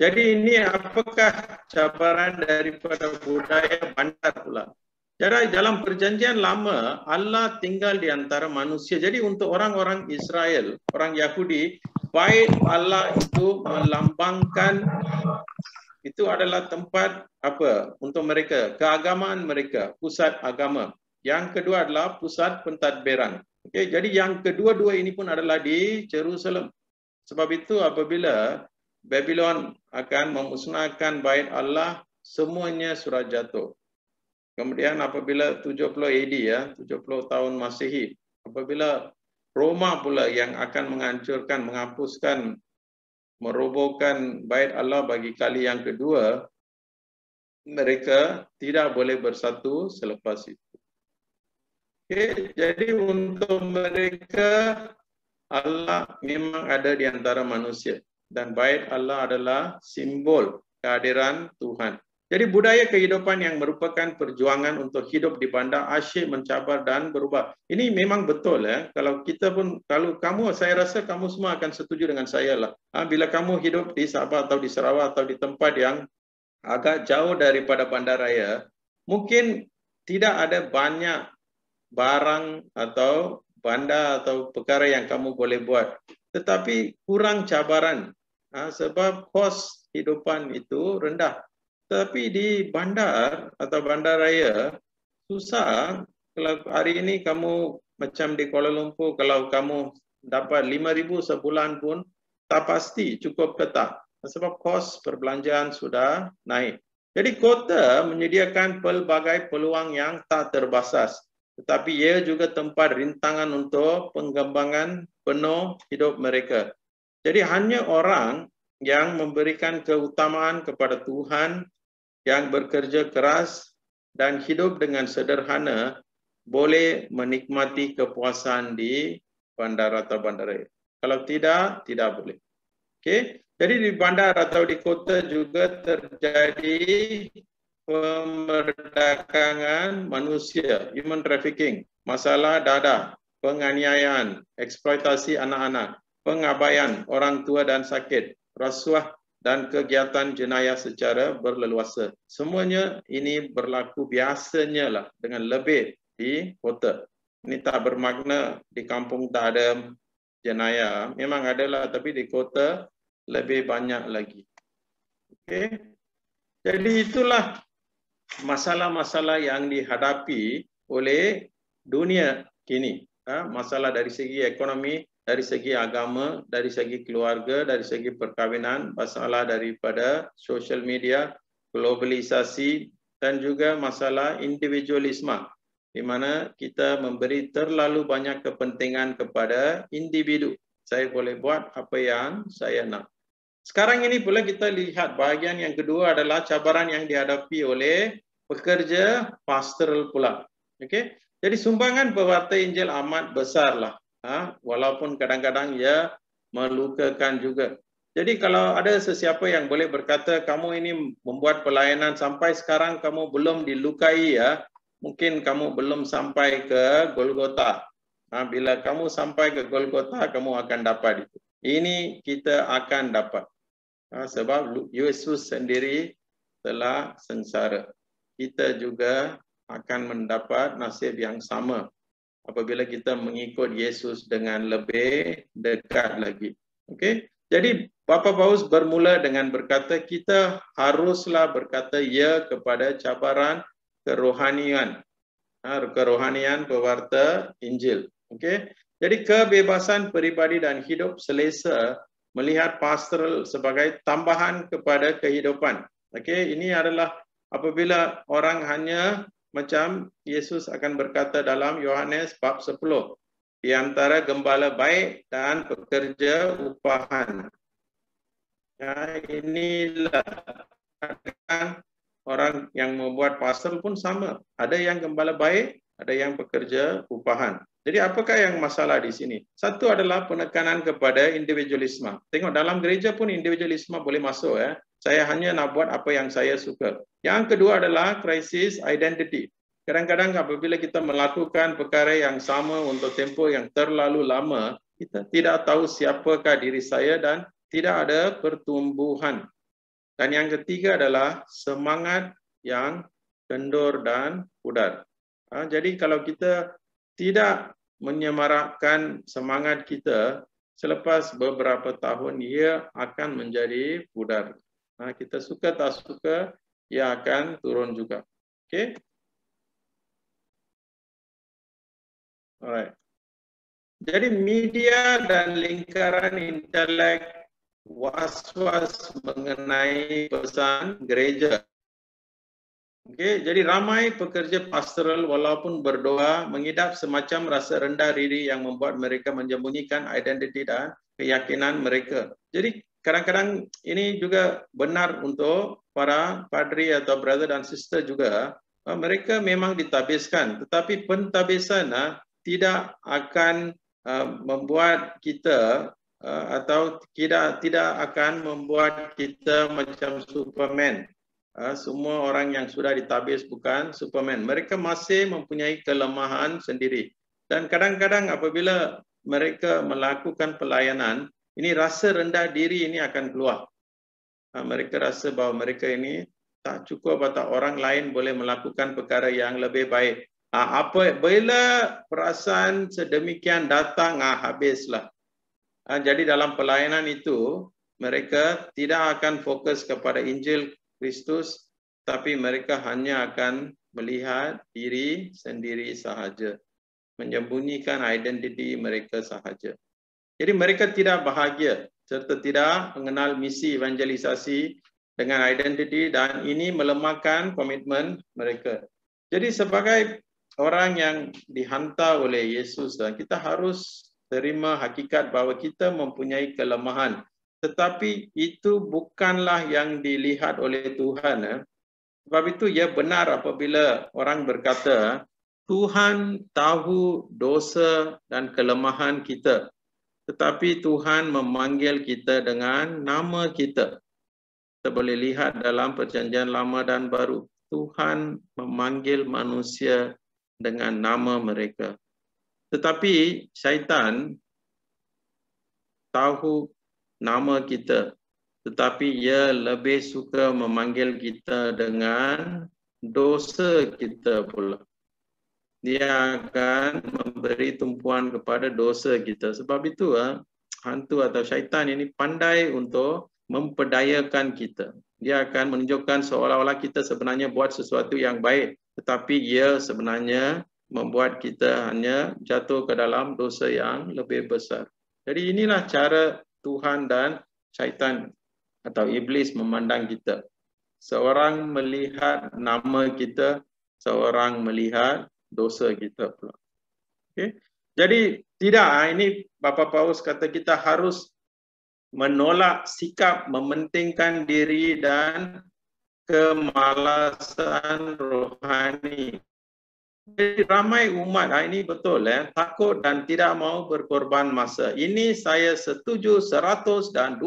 Speaker 1: Jadi ini apakah cabaran daripada budaya bandar pula? Jadi dalam perjanjian lama, Allah tinggal di antara manusia. Jadi untuk orang-orang Israel, orang Yahudi, bait Allah itu melambangkan, itu adalah tempat apa untuk mereka, keagamaan mereka, pusat agama. Yang kedua adalah pusat pentadbiran. Okay, jadi yang kedua-dua ini pun adalah di Jerusalem. Sebab itu apabila Babylon akan memusnahkan bait Allah, semuanya sudah jatuh. Kemudian apabila 70 AD ya, 70 tahun Masehi, Apabila Roma pula yang akan menghancurkan, menghapuskan, merobohkan bait Allah bagi kali yang kedua, mereka tidak boleh bersatu selepas itu. Okay, jadi untuk mereka Allah memang ada di antara manusia dan bait Allah adalah simbol kehadiran Tuhan. Jadi budaya kehidupan yang merupakan perjuangan untuk hidup di bandar asyik, mencabar dan berubah. Ini memang betul ya. Kalau kita pun, kalau kamu, saya rasa kamu semua akan setuju dengan saya lah. Bila kamu hidup di Sabah atau di Sarawak atau di tempat yang agak jauh daripada bandaraya, mungkin tidak ada banyak barang atau bandar atau perkara yang kamu boleh buat. Tetapi kurang cabaran sebab kos hidupan itu rendah. Tapi di bandar atau bandaraya susah. Kalau hari ini kamu macam di Kuala Lumpur, kalau kamu dapat 5,000 sebulan pun tak pasti cukup ke tak. Sebab kos perbelanjaan sudah naik. Jadi kota menyediakan pelbagai peluang yang tak terbatas. Tetapi ia juga tempat rintangan untuk pengembangan penuh hidup mereka. Jadi hanya orang yang memberikan keutamaan kepada Tuhan, yang bekerja keras dan hidup dengan sederhana boleh menikmati kepuasan di bandar atau bandaraya. Kalau tidak, tidak boleh. Okay? Jadi di bandar atau di kota juga terjadi pemerdagangan manusia, human trafficking, masalah dadah, penganiayaan, eksploitasi anak-anak, pengabaian orang tua dan sakit, rasuah dan kegiatan jenayah secara berleluasa. Semuanya ini berlaku biasanya lah dengan lebih di kota. Ini tak bermakna di kampung tak ada jenayah. Memang adalah, tapi di kota lebih banyak lagi. Okay? Jadi itulah masalah-masalah yang dihadapi oleh dunia kini. Masalah dari segi ekonomi, dari segi agama, dari segi keluarga, dari segi perkahwinan, masalah daripada social media, globalisasi, dan juga masalah individualisme, di mana kita memberi terlalu banyak kepentingan kepada individu. Saya boleh buat apa yang saya nak. Sekarang ini pula kita lihat bahagian yang kedua adalah cabaran yang dihadapi oleh pekerja pastoral pula. Okay? Jadi sumbangan pewarta Injil amat besarlah. Walaupun kadang-kadang ia melukakan juga. Jadi kalau ada sesiapa yang boleh berkata kamu ini membuat pelayanan sampai sekarang kamu belum dilukai ya, mungkin kamu belum sampai ke Golgota. Bila kamu sampai ke Golgota kamu akan dapat itu. Ini kita akan dapat. Sebab Yesus sendiri telah sengsara. Kita juga akan mendapat nasib yang sama apabila kita mengikut Yesus dengan lebih dekat lagi. Okey. Jadi Bapa Paus bermula dengan berkata kita haruslah berkata ya kepada cabaran kerohanian. Kerohanian pewarta Injil. Okey. Jadi kebebasan peribadi dan hidup selesa melihat pastoral sebagai tambahan kepada kehidupan. Okey, ini adalah apabila orang hanya macam Yesus akan berkata dalam Yohanes bab 10, di antara gembala baik dan pekerja upahan. Ya, inilah orang yang membuat pastoral pun sama. Ada yang gembala baik, ada yang pekerja upahan. Jadi apakah yang masalah di sini? Satu adalah penekanan kepada individualisme. Tengok dalam gereja pun individualisme boleh masuk ya. Saya hanya nak buat apa yang saya suka. Yang kedua adalah krisis identity. Kadang-kadang apabila kita melakukan perkara yang sama untuk tempoh yang terlalu lama, kita tidak tahu siapakah diri saya dan tidak ada pertumbuhan. Dan yang ketiga adalah semangat yang kendur dan pudar. Jadi kalau kita tidak menyemarakkan semangat kita, selepas beberapa tahun ia akan menjadi pudar. Kita suka tak suka, ia akan turun juga. Okay? Alright. Jadi media dan lingkaran intelek was-was mengenai pesan gereja. Okey, jadi ramai pekerja pastoral walaupun berdoa mengidap semacam rasa rendah diri yang membuat mereka menyembunyikan identiti dan keyakinan mereka. Jadi kadang-kadang ini juga benar untuk para padri atau brother dan sister juga. Mereka memang ditabiskan, tetapi pentabisan tidak akan membuat kita atau tidak akan membuat kita macam Superman. Semua orang yang sudah ditabis bukan Superman. Mereka masih mempunyai kelemahan sendiri. Dan kadang-kadang apabila mereka melakukan pelayanan, ini rasa rendah diri ini akan keluar. Mereka rasa bahawa mereka ini tak cukup atau orang lain boleh melakukan perkara yang lebih baik. Apabila perasaan sedemikian datang, habislah. Jadi dalam pelayanan itu, mereka tidak akan fokus kepada Injil Kristus, tapi mereka hanya akan melihat diri sendiri sahaja, menyembunyikan identiti mereka sahaja. Jadi mereka tidak bahagia serta tidak mengenal misi evangelisasi dengan identiti, dan ini melemahkan komitmen mereka. Jadi sebagai orang yang dihantar oleh Yesus, kita harus terima hakikat bahawa kita mempunyai kelemahan. Tetapi itu bukanlah yang dilihat oleh Tuhan. Sebab itu ia benar apabila orang berkata, Tuhan tahu dosa dan kelemahan kita. Tetapi Tuhan memanggil kita dengan nama kita. Kita boleh lihat dalam Perjanjian Lama dan Baru. Tuhan memanggil manusia dengan nama mereka. Tetapi syaitan tahu nama kita, tetapi ia lebih suka memanggil kita dengan dosa kita pula. Dia akan memberi tumpuan kepada dosa kita. Sebab itu hantu atau syaitan ini pandai untuk memperdayakan kita. Dia akan menunjukkan seolah-olah kita sebenarnya buat sesuatu yang baik, tetapi ia sebenarnya membuat kita hanya jatuh ke dalam dosa yang lebih besar. Jadi inilah cara Tuhan dan syaitan atau iblis memandang kita. Seorang melihat nama kita, seorang melihat dosa kita pula. Okay? Jadi tidak, ini Bapak Paulus kata kita harus menolak sikap mementingkan diri dan kemalasan rohani. Jadi ramai umat ini betul takut dan tidak mau berkorban masa. Ini saya setuju 120%.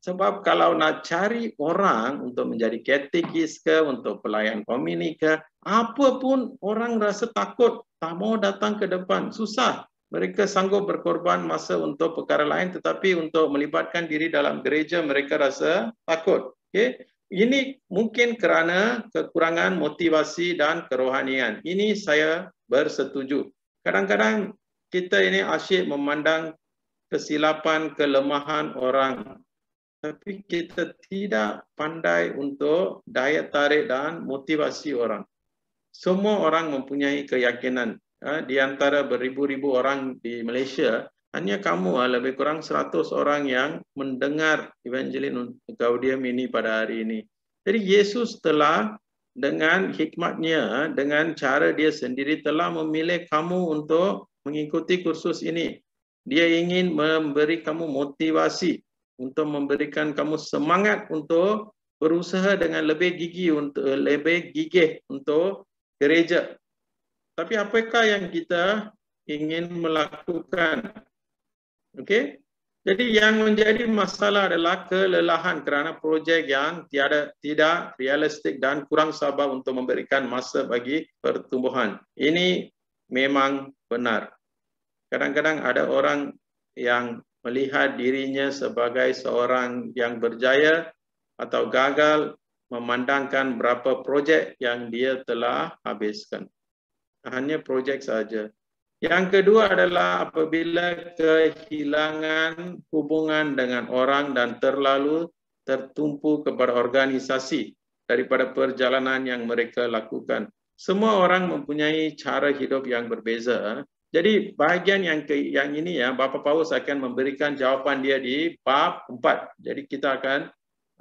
Speaker 1: Sebab kalau nak cari orang untuk menjadi katekis ke, untuk pelayan komuni ke, apa pun orang rasa takut, tak mau datang ke depan, susah. Mereka sanggup berkorban masa untuk perkara lain, tetapi untuk melibatkan diri dalam gereja mereka rasa takut. Okay? Ini mungkin kerana kekurangan motivasi dan kerohanian. Ini saya bersetuju. Kadang-kadang kita ini asyik memandang kesilapan, kelemahan orang. Tapi kita tidak pandai untuk daya tarik dan motivasi orang. Semua orang mempunyai keyakinan. Di antara beribu-ribu orang di Malaysia, hanya kamu lebih kurang 100 orang yang mendengar Evangeline Gaudium ini pada hari ini. Jadi Yesus telah dengan hikmatnya, dengan cara dia sendiri telah memilih kamu untuk mengikuti kursus ini. Dia ingin memberi kamu motivasi, untuk memberikan kamu semangat untuk berusaha dengan lebih gigih untuk gereja. Tapi apakah yang kita ingin melakukan? Okey. Jadi yang menjadi masalah adalah kelelahan kerana projek yang tidak realistik dan kurang sabar untuk memberikan masa bagi pertumbuhan. Ini memang benar. Kadang-kadang ada orang yang melihat dirinya sebagai seorang yang berjaya atau gagal, memandangkan berapa projek yang dia telah habiskan. Hanya projek saja. Yang kedua adalah apabila kehilangan hubungan dengan orang dan terlalu tertumpu kepada organisasi daripada perjalanan yang mereka lakukan. Semua orang mempunyai cara hidup yang berbeza. Jadi bahagian yang ini Bapak Paulus akan memberikan jawapan dia di bab 4. Jadi kita akan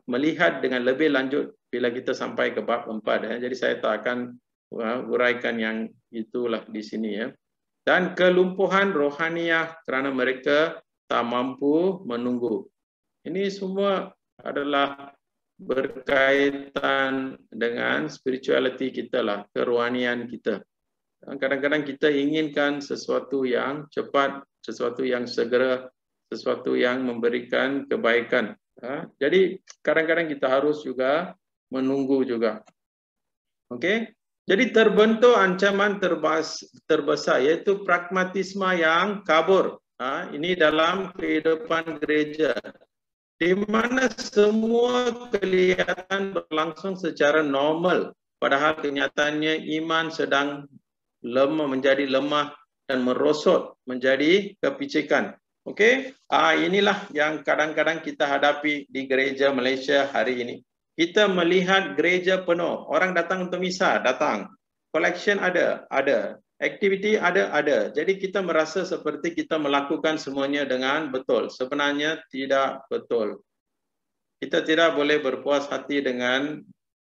Speaker 1: melihat dengan lebih lanjut bila kita sampai ke bab 4 ya. Jadi saya tak akan uraikan yang itulah di sini ya. Dan kelumpuhan rohaniah kerana mereka tak mampu menunggu. Ini semua adalah berkaitan dengan spirituality kita lah, kerohanian kita. Kadang-kadang kita inginkan sesuatu yang cepat, sesuatu yang segera, sesuatu yang memberikan kebaikan. Jadi kadang-kadang kita harus juga menunggu juga. Okey. Jadi terbentuk ancaman terbesar iaitu pragmatisme yang kabur. Ini dalam kehidupan gereja, di mana semua kelihatan berlangsung secara normal, padahal kenyataannya iman sedang menjadi lemah dan merosot menjadi kepicikan. Okey, inilah yang kadang-kadang kita hadapi di gereja Malaysia hari ini. Kita melihat gereja penuh, orang datang untuk misa, datang. Collection ada. Aktiviti ada. Jadi kita merasa seperti kita melakukan semuanya dengan betul. Sebenarnya tidak betul. Kita tidak boleh berpuas hati dengan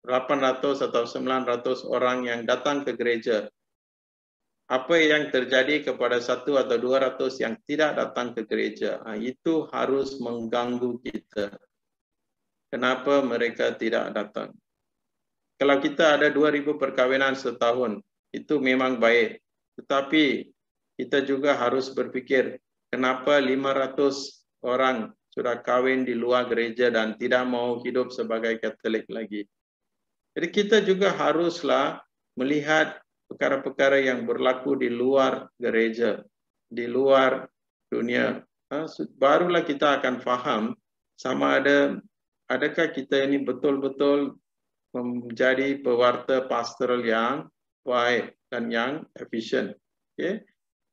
Speaker 1: 800 atau 900 orang yang datang ke gereja. Apa yang terjadi kepada 1 atau 200 yang tidak datang ke gereja, itu harus mengganggu kita. Kenapa mereka tidak datang? Kalau kita ada 2000 perkahwinan setahun, itu memang baik. Tetapi kita juga harus berfikir, kenapa 500 orang sudah kahwin di luar gereja dan tidak mau hidup sebagai Katolik lagi. Jadi kita juga haruslah melihat perkara-perkara yang berlaku di luar gereja, di luar dunia. Barulah kita akan faham sama adakah kita ini betul-betul menjadi pewarta pastoral yang baik dan yang efisien. Okay.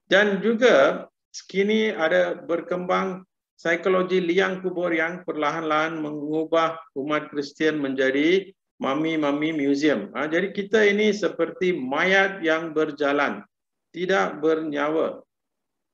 Speaker 1: Dan juga kini ada berkembang psikologi liang kubur yang perlahan-lahan mengubah umat Kristian menjadi mami-mami museum. Jadi kita ini seperti mayat yang berjalan, tidak bernyawa.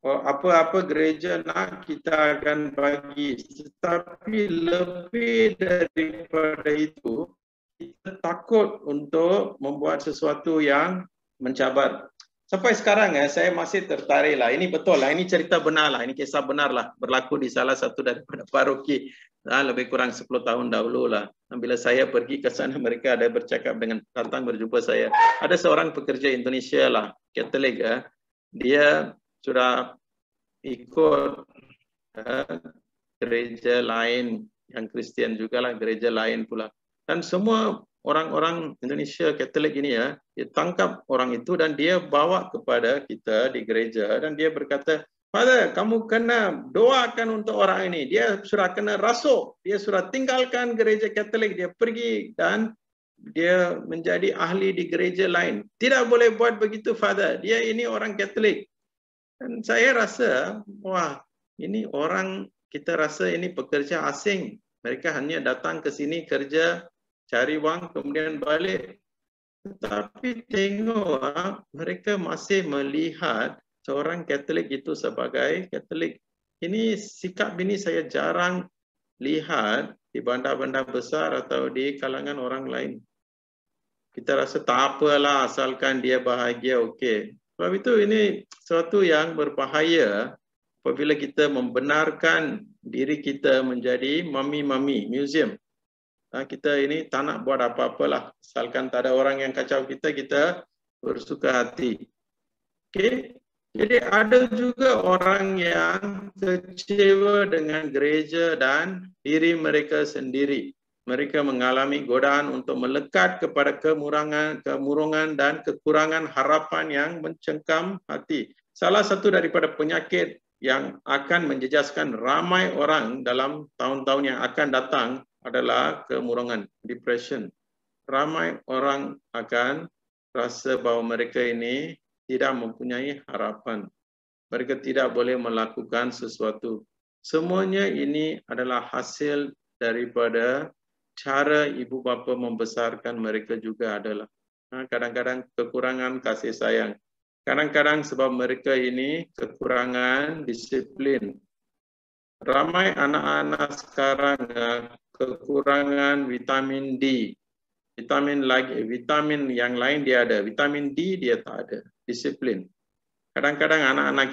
Speaker 1: Apa-apa gereja nak kita akan bagi. Tetapi lebih daripada itu, kita takut untuk membuat sesuatu yang mencabar. Sampai sekarang saya masih tertarik lah. Ini betul lah, ini cerita benar lah, ini kisah benar lah. Berlaku di salah satu daripada paroki. Lebih kurang 10 tahun dahulu lah. Bila saya pergi ke sana, mereka ada bercakap dengan, datang berjumpa saya. Ada seorang pekerja Indonesia lah, Katolik. Dia sudah ikut gereja lain, yang Kristian juga lah, gereja lain pula. Dan semua orang-orang Indonesia Katolik ini dia tangkap orang itu dan dia bawa kepada kita di gereja dan dia berkata, Father, kamu kena doakan untuk orang ini. Dia sudah kena rasuk. Dia sudah tinggalkan gereja Katolik. Dia pergi dan dia menjadi ahli di gereja lain. Tidak boleh buat begitu, Father. Dia ini orang Katolik. Dan saya rasa, wah, ini orang, kita rasa ini pekerja asing. Mereka hanya datang ke sini kerja, cari wang, kemudian balik. Tetapi tengok, mereka masih melihat seorang Katolik itu sebagai Katolik. Ini sikap ini saya jarang lihat di bandar-bandar besar atau di kalangan orang lain. Kita rasa tak apalah asalkan dia bahagia, okey. Sebab itu ini sesuatu yang berbahaya apabila kita membenarkan diri kita menjadi mami-mami museum. Kita ini tak nak buat apa-apalah. Asalkan tak ada orang yang kacau kita, kita bersuka hati. Okey. Jadi ada juga orang yang kecewa dengan gereja dan diri mereka sendiri. Mereka mengalami godaan untuk melekat kepada kemurungan dan kekurangan harapan yang mencengkam hati. Salah satu daripada penyakit yang akan menjejaskan ramai orang dalam tahun-tahun yang akan datang adalah kemurungan, depression. Ramai orang akan rasa bahawa mereka ini tidak mempunyai harapan. Mereka tidak boleh melakukan sesuatu. Semuanya ini adalah hasil daripada cara ibu bapa membesarkan mereka juga adalah. Kadang-kadang kekurangan kasih sayang. Kadang-kadang sebab mereka ini kekurangan disiplin. Ramai anak-anak sekarang kekurangan vitamin D. Vitamin yang lain dia ada, vitamin D dia tak ada. Disiplin. Kadang-kadang anak-anak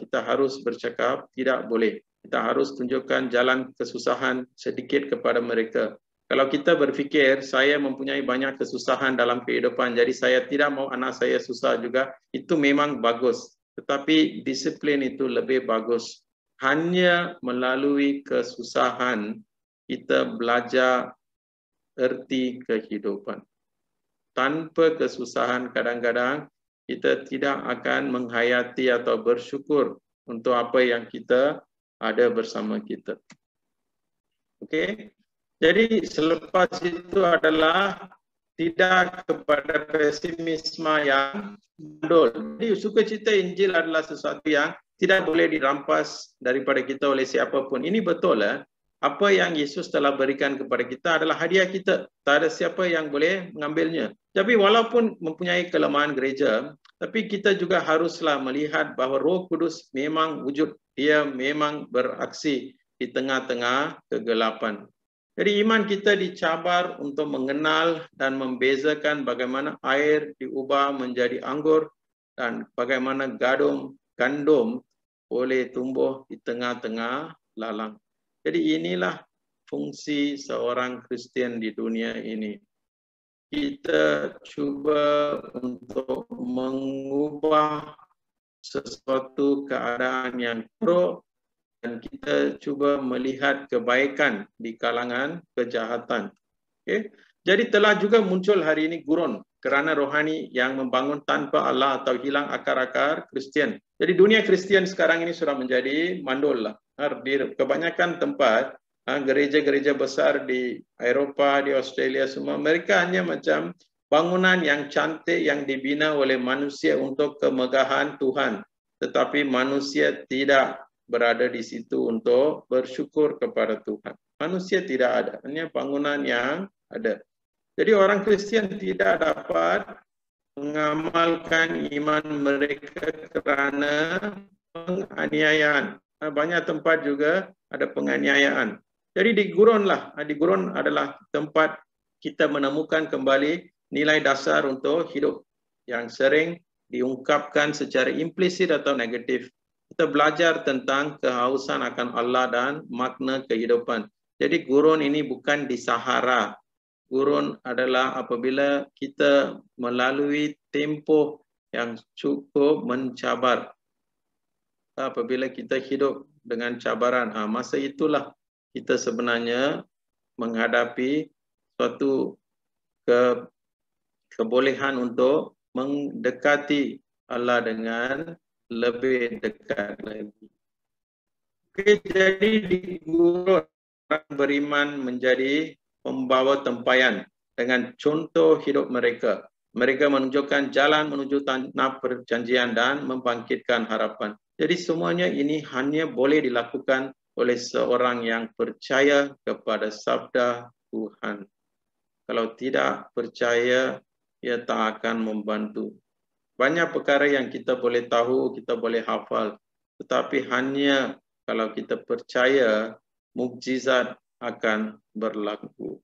Speaker 1: kita harus bercakap, tidak boleh. Kita harus tunjukkan jalan kesusahan sedikit kepada mereka. Kalau kita berfikir, saya mempunyai banyak kesusahan dalam kehidupan, jadi saya tidak mau anak saya susah juga, itu memang bagus. Tetapi disiplin itu lebih bagus. Hanya melalui kesusahan, kita belajar erti kehidupan. Tanpa kesusahan kadang-kadang, kita tidak akan menghayati atau bersyukur untuk apa yang kita ada bersama kita. Okey. Jadi selepas itu adalah tidak kepada pesimisme yang mandul. Jadi sukacita Injil adalah sesuatu yang tidak boleh dirampas daripada kita oleh siapapun. Ini betul apa yang Yesus telah berikan kepada kita adalah hadiah kita. Tak ada siapa yang boleh mengambilnya. Tapi walaupun mempunyai kelemahan gereja, tapi kita juga haruslah melihat bahawa Roh Kudus memang wujud. Dia memang beraksi di tengah-tengah kegelapan. Jadi iman kita dicabar untuk mengenal dan membezakan bagaimana air diubah menjadi anggur dan bagaimana gandum boleh tumbuh di tengah-tengah lalang. Jadi inilah fungsi seorang Kristian di dunia ini. Kita cuba untuk mengubah sesuatu keadaan yang buruk dan kita cuba melihat kebaikan di kalangan kejahatan. Okay? Jadi telah juga muncul hari ini gurun kerana rohani yang membangun tanpa Allah atau hilang akar-akar Kristian. Jadi dunia Kristian sekarang ini sudah menjadi mandul lah. Di kebanyakan tempat, gereja-gereja besar di Eropah, di Australia semua, mereka hanya macam bangunan yang cantik yang dibina oleh manusia untuk kemegahan Tuhan. Tetapi manusia tidak berada di situ untuk bersyukur kepada Tuhan. Manusia tidak ada, hanya bangunan yang ada. Jadi orang Kristian tidak dapat mengamalkan iman mereka kerana penganiayaan. Banyak tempat juga ada penganiayaan. Jadi di gurun adalah tempat kita menemukan kembali nilai dasar untuk hidup yang sering diungkapkan secara implisit atau negatif. Kita belajar tentang kehausan akan Allah dan makna kehidupan. Jadi gurun ini bukan di Sahara. Gurun adalah apabila kita melalui tempoh yang cukup mencabar. Apabila kita hidup dengan cabaran, masa itulah kita sebenarnya menghadapi suatu kebolehan untuk mendekati Allah dengan lebih dekat lagi. Okay, jadi di gurun orang beriman menjadi pembawa tempayan dengan contoh hidup mereka. Mereka menunjukkan jalan menuju tanah perjanjian dan membangkitkan harapan. Jadi semuanya ini hanya boleh dilakukan oleh seorang yang percaya kepada sabda Tuhan. Kalau tidak percaya, ia tak akan membantu. Banyak perkara yang kita boleh tahu, kita boleh hafal. Tetapi hanya kalau kita percaya, mukjizat akan berlaku.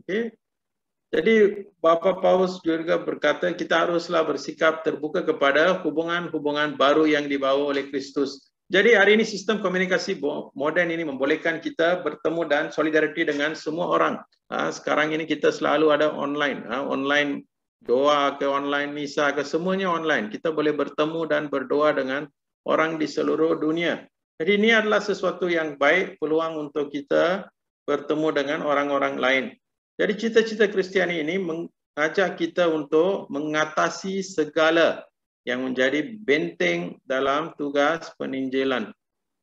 Speaker 1: Okay. Jadi Bapa Paus juga berkata kita haruslah bersikap terbuka kepada hubungan-hubungan baru yang dibawa oleh Kristus. Jadi hari ini sistem komunikasi moden ini membolehkan kita bertemu dan solidariti dengan semua orang. Sekarang ini kita selalu ada online. Online doa ke online misa ke semuanya online. Kita boleh bertemu dan berdoa dengan orang di seluruh dunia. Jadi ini adalah sesuatu yang baik, peluang untuk kita bertemu dengan orang-orang lain. Jadi cita-cita Kristiani ini mengajak kita untuk mengatasi segala yang menjadi benteng dalam tugas peninjilan.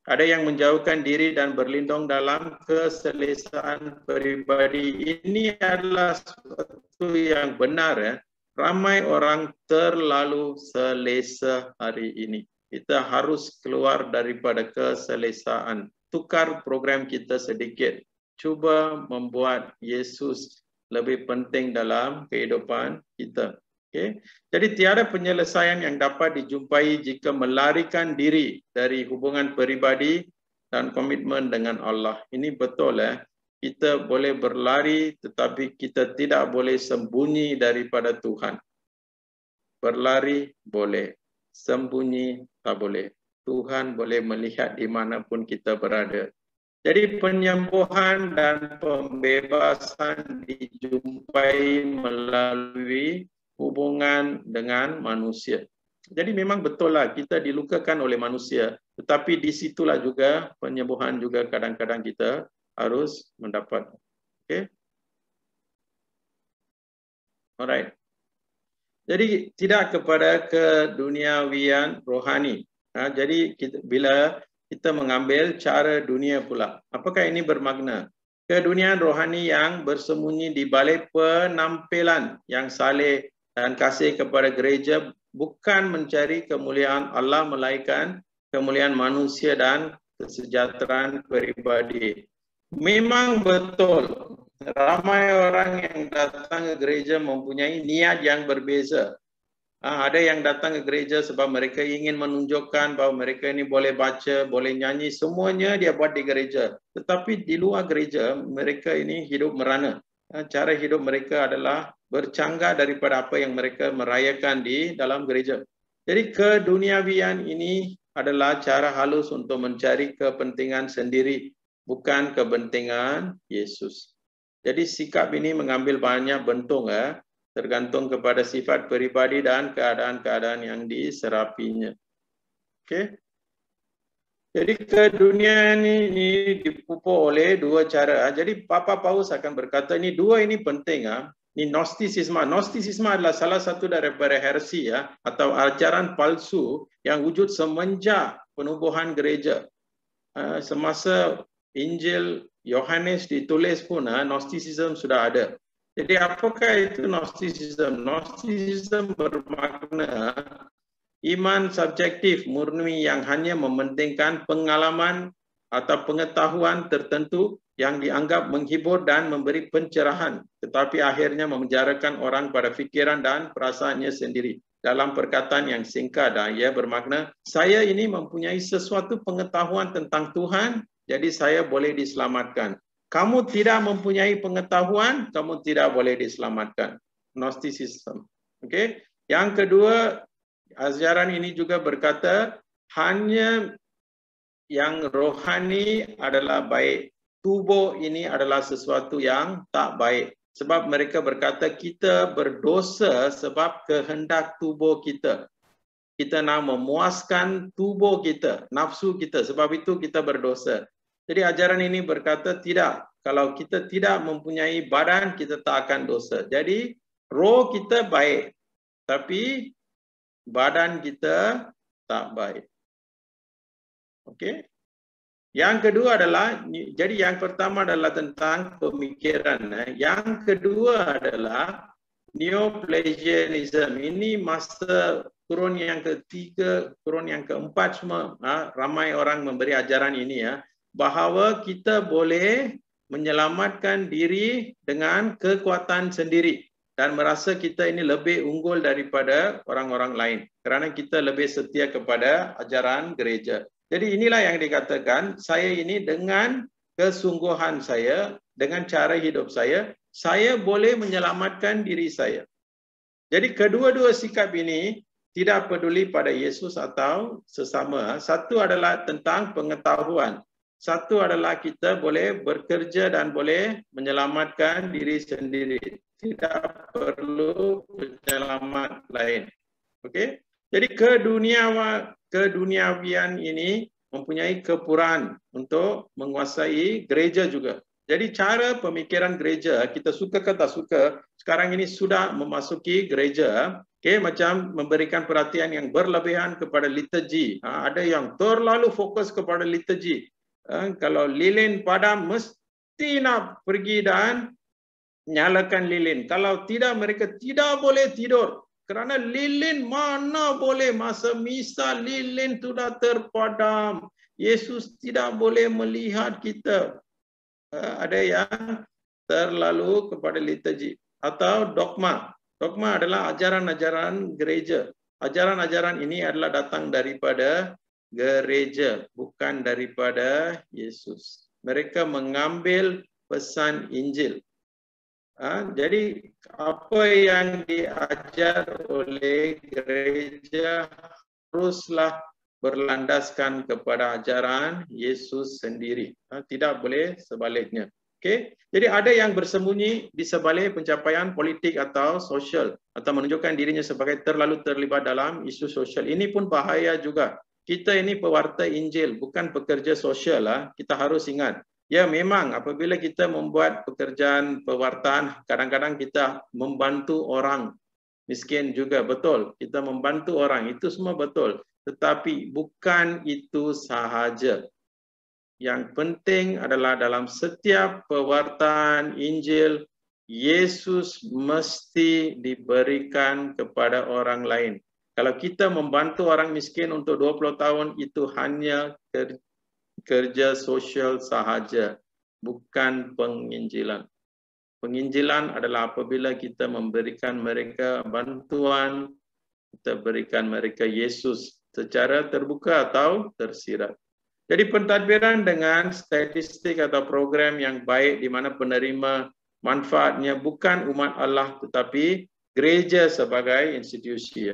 Speaker 1: Ada yang menjauhkan diri dan berlindung dalam keselesaan pribadi. Ini adalah sesuatu yang benar. Ramai orang terlalu selesa hari ini. Kita harus keluar daripada keselesaan. Tukar program kita sedikit. Cuba membuat Yesus lebih penting dalam kehidupan kita. Okay. Jadi tiada penyelesaian yang dapat dijumpai jika melarikan diri dari hubungan peribadi dan komitmen dengan Allah. Ini betul Kita boleh berlari tetapi kita tidak boleh sembunyi daripada Tuhan. Berlari boleh, sembunyi tak boleh. Tuhan boleh melihat di manapun kita berada. Jadi penyembuhan dan pembebasan dijumpai melalui hubungan dengan manusia. Jadi memang betul lah kita dilukakan oleh manusia, tetapi di situlah juga penyembuhan juga kadang-kadang kita harus mendapat. Okay? Alright. Jadi tidak kepada keduniawian rohani. Jadi bila kita mengambil cara dunia pula. Apakah ini bermakna? Keduniaan rohani yang bersembunyi di balik penampilan yang saleh dan kasih kepada gereja bukan mencari kemuliaan Allah melainkan kemuliaan manusia dan kesejahteraan peribadi. Memang betul. Ramai orang yang datang ke gereja mempunyai niat yang berbeza. Ada yang datang ke gereja sebab mereka ingin menunjukkan bahawa mereka ini boleh baca, boleh nyanyi, semuanya dia buat di gereja. Tetapi di luar gereja, mereka ini hidup merana. Cara hidup mereka adalah bercanggah daripada apa yang mereka merayakan di dalam gereja. Jadi keduniawian ini adalah cara halus untuk mencari kepentingan sendiri, bukan kepentingan Yesus. Jadi sikap ini mengambil banyak bentuk tergantung kepada sifat peribadi dan keadaan-keadaan yang diserapinya. Okey. Jadi keduniaan ini dipupuk oleh dua cara. Jadi Papa Paus akan berkata ini dua ini penting Ini Gnostisisme. Gnostisisme adalah salah satu daripada heresi atau ajaran palsu yang wujud semenjak penubuhan gereja. Semasa Injil Yohanes ditulis pun Gnostisisme sudah ada. Jadi apakah itu Gnostisisme? Gnostisisme bermakna iman subjektif murni yang hanya mementingkan pengalaman atau pengetahuan tertentu yang dianggap menghibur dan memberi pencerahan, tetapi akhirnya memenjarakan orang pada fikiran dan perasaannya sendiri. Dalam perkataan yang singkat, ia bermakna, saya ini mempunyai sesuatu pengetahuan tentang Tuhan, jadi saya boleh diselamatkan. Kamu tidak mempunyai pengetahuan, kamu tidak boleh diselamatkan. Gnosticism. Okay? Yang kedua, ajaran ini juga berkata, hanya yang rohani adalah baik. Tubuh ini adalah sesuatu yang tak baik. Sebab mereka berkata kita berdosa sebab kehendak tubuh kita. Kita nak memuaskan tubuh kita, nafsu kita. Sebab itu kita berdosa. Jadi ajaran ini berkata tidak. Kalau kita tidak mempunyai badan, kita tak akan dosa. Jadi roh kita baik. Tapi badan kita tak baik. Okey. Yang kedua adalah, jadi yang pertama adalah tentang pemikiran. Yang kedua adalah Neoplatonism. Ini masa kurun yang ketiga, kurun yang keempat semua. Ramai orang memberi ajaran ini bahawa kita boleh menyelamatkan diri dengan kekuatan sendiri dan merasa kita ini lebih unggul daripada orang-orang lain kerana kita lebih setia kepada ajaran gereja. Jadi inilah yang dikatakan, saya ini dengan kesungguhan saya, dengan cara hidup saya boleh menyelamatkan diri saya. Jadi kedua-dua sikap ini tidak peduli pada Yesus atau sesama. Satu adalah tentang pengetahuan. Satu adalah kita boleh bekerja dan boleh menyelamatkan diri sendiri. Tidak perlu penyelamat lain. Okey? Jadi keduniawian ini mempunyai kepuraan untuk menguasai gereja juga. Jadi cara pemikiran gereja, kita suka ke tak suka, sekarang ini sudah memasuki gereja, macam memberikan perhatian yang berlebihan kepada liturgi. Ada yang terlalu fokus kepada liturgi. Kalau lilin padam, mesti nak pergi dan nyalakan lilin. Kalau tidak, mereka tidak boleh tidur. Kerana lilin mana boleh masa misa lilin sudah terpadam. Yesus tidak boleh melihat kita. Ada yang terlalu kepada liturgi atau dogma. Dogma adalah ajaran-ajaran gereja. Ajaran-ajaran ini adalah datang daripada gereja, bukan daripada Yesus. Mereka mengambil pesan Injil. Jadi apa yang diajar oleh gereja haruslah berlandaskan kepada ajaran Yesus sendiri. Tidak boleh sebaliknya. Okay? Jadi ada yang bersembunyi di sebalik pencapaian politik atau sosial atau menunjukkan dirinya sebagai terlalu terlibat dalam isu sosial. Ini pun bahaya juga. Kita ini pewarta Injil, bukan pekerja sosial. Kita harus ingat. Ya memang apabila kita membuat pekerjaan pewartaan, kadang-kadang kita membantu orang miskin juga, betul. Kita membantu orang, itu semua betul. Tetapi bukan itu sahaja. Yang penting adalah dalam setiap pewartaan Injil, Yesus mesti diberikan kepada orang lain. Kalau kita membantu orang miskin untuk 20 tahun, itu hanya kerja sosial sahaja, bukan penginjilan. Penginjilan adalah apabila kita memberikan mereka bantuan, kita berikan mereka Yesus secara terbuka atau tersirat. Jadi pentadbiran dengan statistik atau program yang baik di mana penerima manfaatnya bukan umat Allah tetapi gereja sebagai institusi.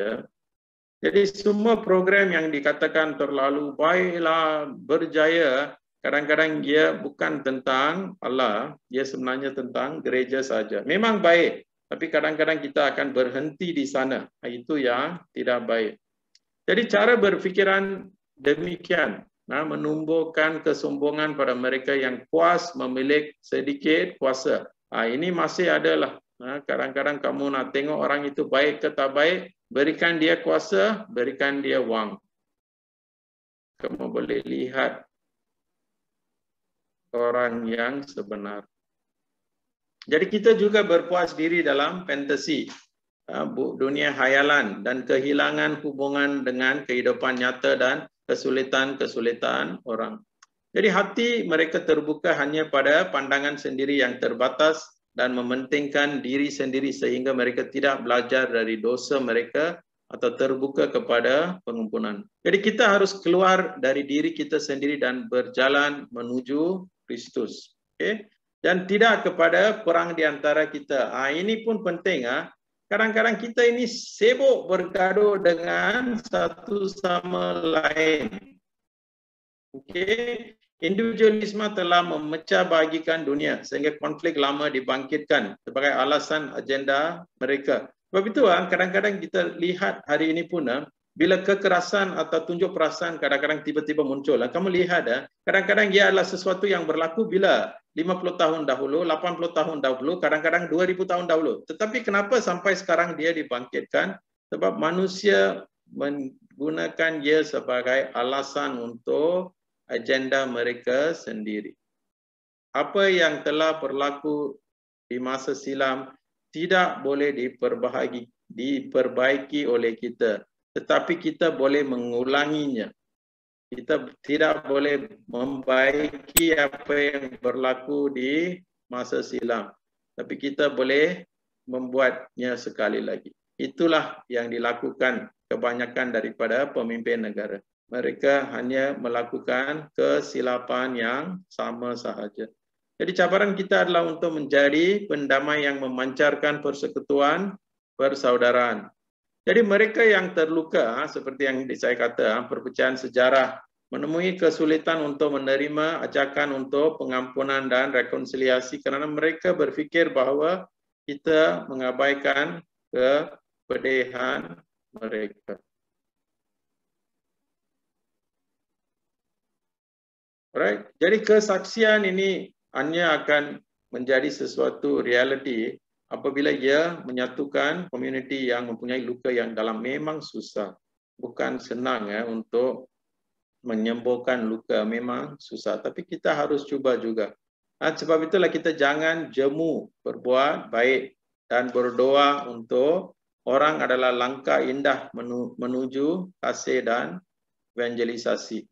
Speaker 1: Jadi semua program yang dikatakan terlalu baiklah, berjaya, kadang-kadang dia bukan tentang Allah, dia sebenarnya tentang gereja saja. Memang baik, tapi kadang-kadang kita akan berhenti di sana. Itu yang tidak baik. Jadi cara berfikiran demikian, menumbuhkan kesombongan pada mereka yang puas memiliki sedikit kuasa. Ini masih adalah. Kadang-kadang kamu nak tengok orang itu baik ke tak baik, berikan dia kuasa, berikan dia wang. Kamu boleh lihat orang yang sebenar. Jadi kita juga berpuas diri dalam fantasi, dunia khayalan dan kehilangan hubungan dengan kehidupan nyata dan kesulitan-kesulitan orang. Jadi hati mereka terbuka hanya pada pandangan sendiri yang terbatas dan mementingkan diri sendiri sehingga mereka tidak belajar dari dosa mereka atau terbuka kepada pengampunan. Jadi kita harus keluar dari diri kita sendiri dan berjalan menuju Kristus. Okay? Dan tidak kepada perang di antara kita. Ini pun penting. Kadang-kadang kita ini sibuk bergaduh dengan satu sama lain. Okay? Individualisme telah memecah bahagikan dunia sehingga konflik lama dibangkitkan sebagai alasan agenda mereka. Sebab itu kadang-kadang kita lihat hari ini pun bila kekerasan atau tunjuk perasaan kadang-kadang tiba-tiba muncul. Kamu lihat kadang-kadang ia adalah sesuatu yang berlaku bila 50 tahun dahulu, 80 tahun dahulu, kadang-kadang 2000 tahun dahulu. Tetapi kenapa sampai sekarang dia dibangkitkan? Sebab manusia menggunakan ia sebagai alasan untuk agenda mereka sendiri. Apa yang telah berlaku di masa silam tidak boleh diperbaiki oleh kita, tetapi kita boleh mengulanginya. Kita tidak boleh membaiki apa yang berlaku di masa silam, tapi kita boleh membuatnya sekali lagi. Itulah yang dilakukan kebanyakan daripada pemimpin negara. Mereka hanya melakukan kesilapan yang sama sahaja. Jadi cabaran kita adalah untuk menjadi pendamai yang memancarkan persekutuan persaudaraan. Jadi mereka yang terluka, seperti yang saya kata, perpecahan sejarah, menemui kesulitan untuk menerima ajakan untuk pengampunan dan rekonsiliasi kerana mereka berfikir bahawa kita mengabaikan kepedihan mereka. Alright, jadi kesaksian ini hanya akan menjadi sesuatu realiti apabila ia menyatukan komuniti yang mempunyai luka yang dalam. Memang susah, bukan senang untuk menyembuhkan luka, memang susah. Tapi kita harus cuba juga. Sebab itulah kita jangan jemu, berbuat baik dan berdoa untuk orang adalah langkah indah menuju kasih dan evangelisasi.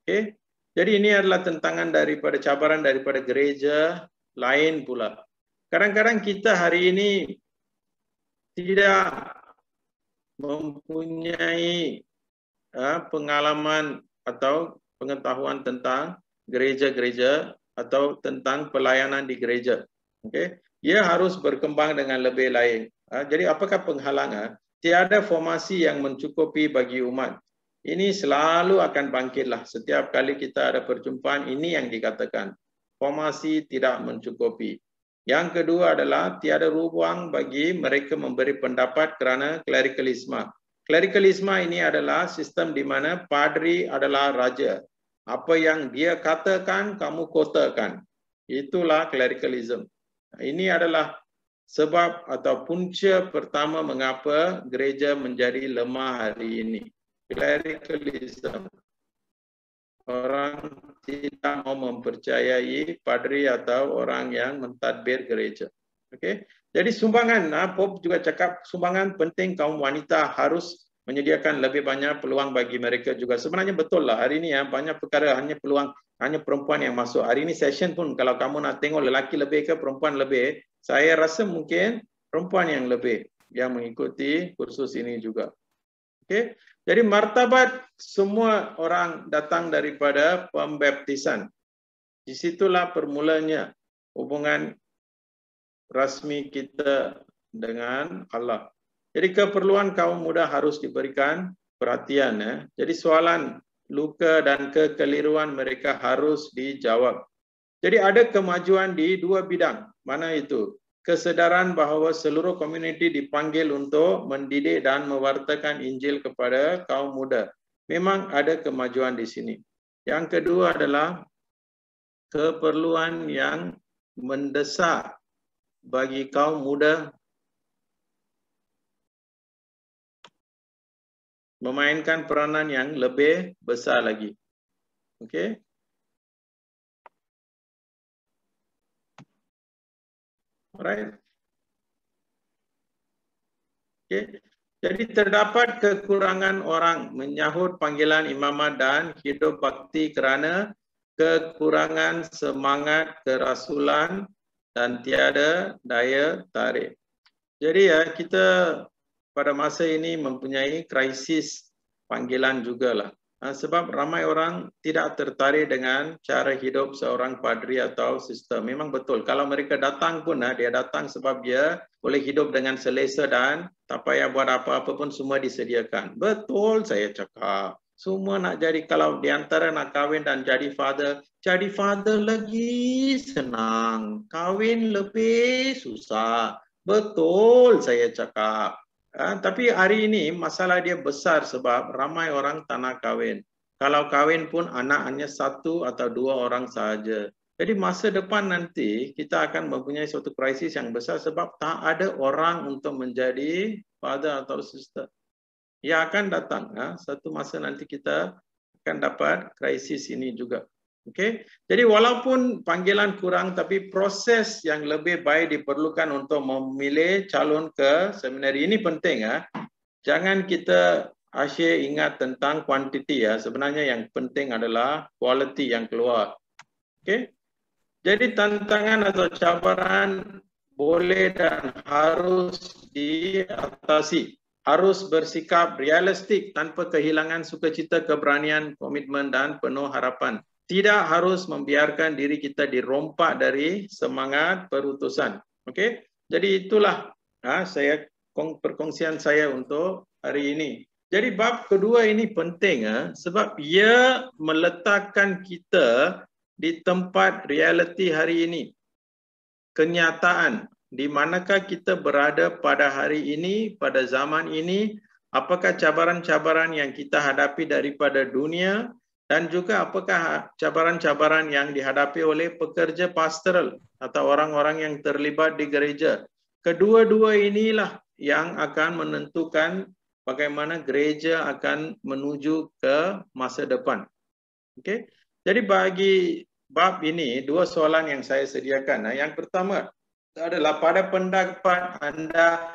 Speaker 1: Okay? Jadi ini adalah tentangan daripada cabaran daripada gereja lain pula. Kadang-kadang kita hari ini tidak mempunyai pengalaman atau pengetahuan tentang gereja-gereja atau tentang pelayanan di gereja. Okey, ia harus berkembang dengan lebih lain. Jadi apakah penghalang? Tiada formasi yang mencukupi bagi umat. Ini selalu akan bangkitlah setiap kali kita ada perjumpaan, ini yang dikatakan. Formasi tidak mencukupi. Yang kedua adalah tiada ruang bagi mereka memberi pendapat kerana klerikalisme. Klerikalisme ini adalah sistem di mana padri adalah raja. Apa yang dia katakan, kamu kotakan. Itulah klerikalisme. Ini adalah sebab atau punca pertama mengapa gereja menjadi lemah hari ini. Klerikalisme. Orang tidak mau mempercayai padri atau orang yang mentadbir gereja. Okey. Jadi sumbangan, Pope juga cakap sumbangan penting, kaum wanita harus menyediakan lebih banyak peluang bagi mereka juga. Sebenarnya betul lah hari ini banyak perkara hanya peluang, hanya perempuan yang masuk. Hari ini session pun kalau kamu nak tengok lelaki lebih ke perempuan lebih, saya rasa mungkin perempuan yang lebih yang mengikuti kursus ini juga. Okey. Jadi martabat semua orang datang daripada pembaptisan. Di situlah permulanya hubungan rasmi kita dengan Allah. Jadi keperluan kaum muda harus diberikan perhatian. Jadi soalan luka dan kekeliruan mereka harus dijawab. Jadi ada kemajuan di dua bidang. Mana itu? Kesedaran bahawa seluruh komuniti dipanggil untuk mendidik dan mewartakan Injil kepada kaum muda. Memang ada kemajuan di sini. Yang kedua adalah keperluan yang mendesak bagi kaum muda memainkan peranan yang lebih besar lagi. Okey. Alright. Okay. Jadi terdapat kekurangan orang menyahut panggilan imamat dan hidup bakti kerana kekurangan semangat kerasulan dan tiada daya tarik. Jadi kita pada masa ini mempunyai krisis panggilan jugalah. Sebab ramai orang tidak tertarik dengan cara hidup seorang padri atau sister. Memang betul. Kalau mereka datang pun, dia datang sebab dia boleh hidup dengan selesa dan tak payah buat apa-apa pun semua disediakan. Betul saya cakap. Semua nak jadi, kalau diantara nak kahwin dan jadi father lagi senang. Kahwin lebih susah. Betul saya cakap. Tapi hari ini masalah dia besar sebab ramai orang tak nak kahwin. Kalau kahwin pun anak hanya satu atau dua orang sahaja. Jadi masa depan nanti kita akan mempunyai suatu krisis yang besar sebab tak ada orang untuk menjadi father atau sister. Ia akan datang. Satu masa nanti kita akan dapat krisis ini juga. Okay? Jadi walaupun panggilan kurang, tapi proses yang lebih baik diperlukan untuk memilih calon ke seminari. Ini penting. Jangan kita asyik ingat tentang kuantiti. Sebenarnya yang penting adalah quality yang keluar. Okay? Jadi tantangan atau cabaran boleh dan harus diatasi. Harus bersikap realistik tanpa kehilangan sukacita, keberanian, komitmen dan penuh harapan. Tidak harus membiarkan diri kita dirompak dari semangat perutusan. Okey? Jadi itulah perkongsian saya untuk hari ini. Jadi bab kedua ini penting sebab ia meletakkan kita di tempat realiti hari ini. Kenyataan di manakah kita berada pada hari ini, pada zaman ini, apakah cabaran-cabaran yang kita hadapi daripada dunia, dan juga apakah cabaran-cabaran yang dihadapi oleh pekerja pastoral atau orang-orang yang terlibat di gereja. Kedua-dua inilah yang akan menentukan bagaimana gereja akan menuju ke masa depan. Okay? Jadi bagi bab ini, dua soalan yang saya sediakan. Yang pertama adalah pada pendapat anda,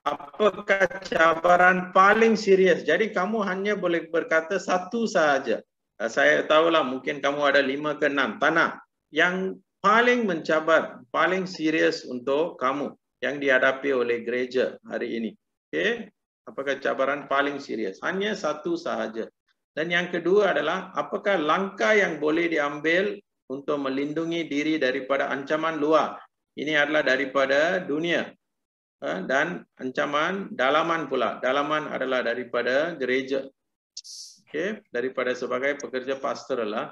Speaker 1: apakah cabaran paling serius? Jadi kamu hanya boleh berkata satu sahaja. Saya tahulah mungkin kamu ada 5 ke 6. Tanah yang paling mencabar, paling serius untuk kamu. yang dihadapi oleh gereja hari ini? Okey, apakah cabaran paling serius? Hanya satu sahaja. Dan yang kedua adalah apakah langkah yang boleh diambil untuk melindungi diri daripada ancaman luar? Ini adalah daripada dunia dan ancaman dalaman pula. Dalaman adalah daripada gereja. Okey, daripada sebagai pekerja pastoral lah.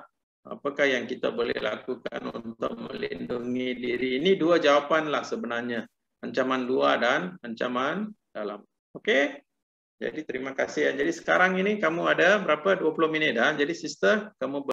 Speaker 1: Apakah yang kita boleh lakukan untuk melindungi diri? Ini dua jawapanlah sebenarnya. Ancaman luar dan ancaman dalam. Okey. Jadi terima kasih. Jadi sekarang ini kamu ada berapa? 20 minit. Jadi sister, kamu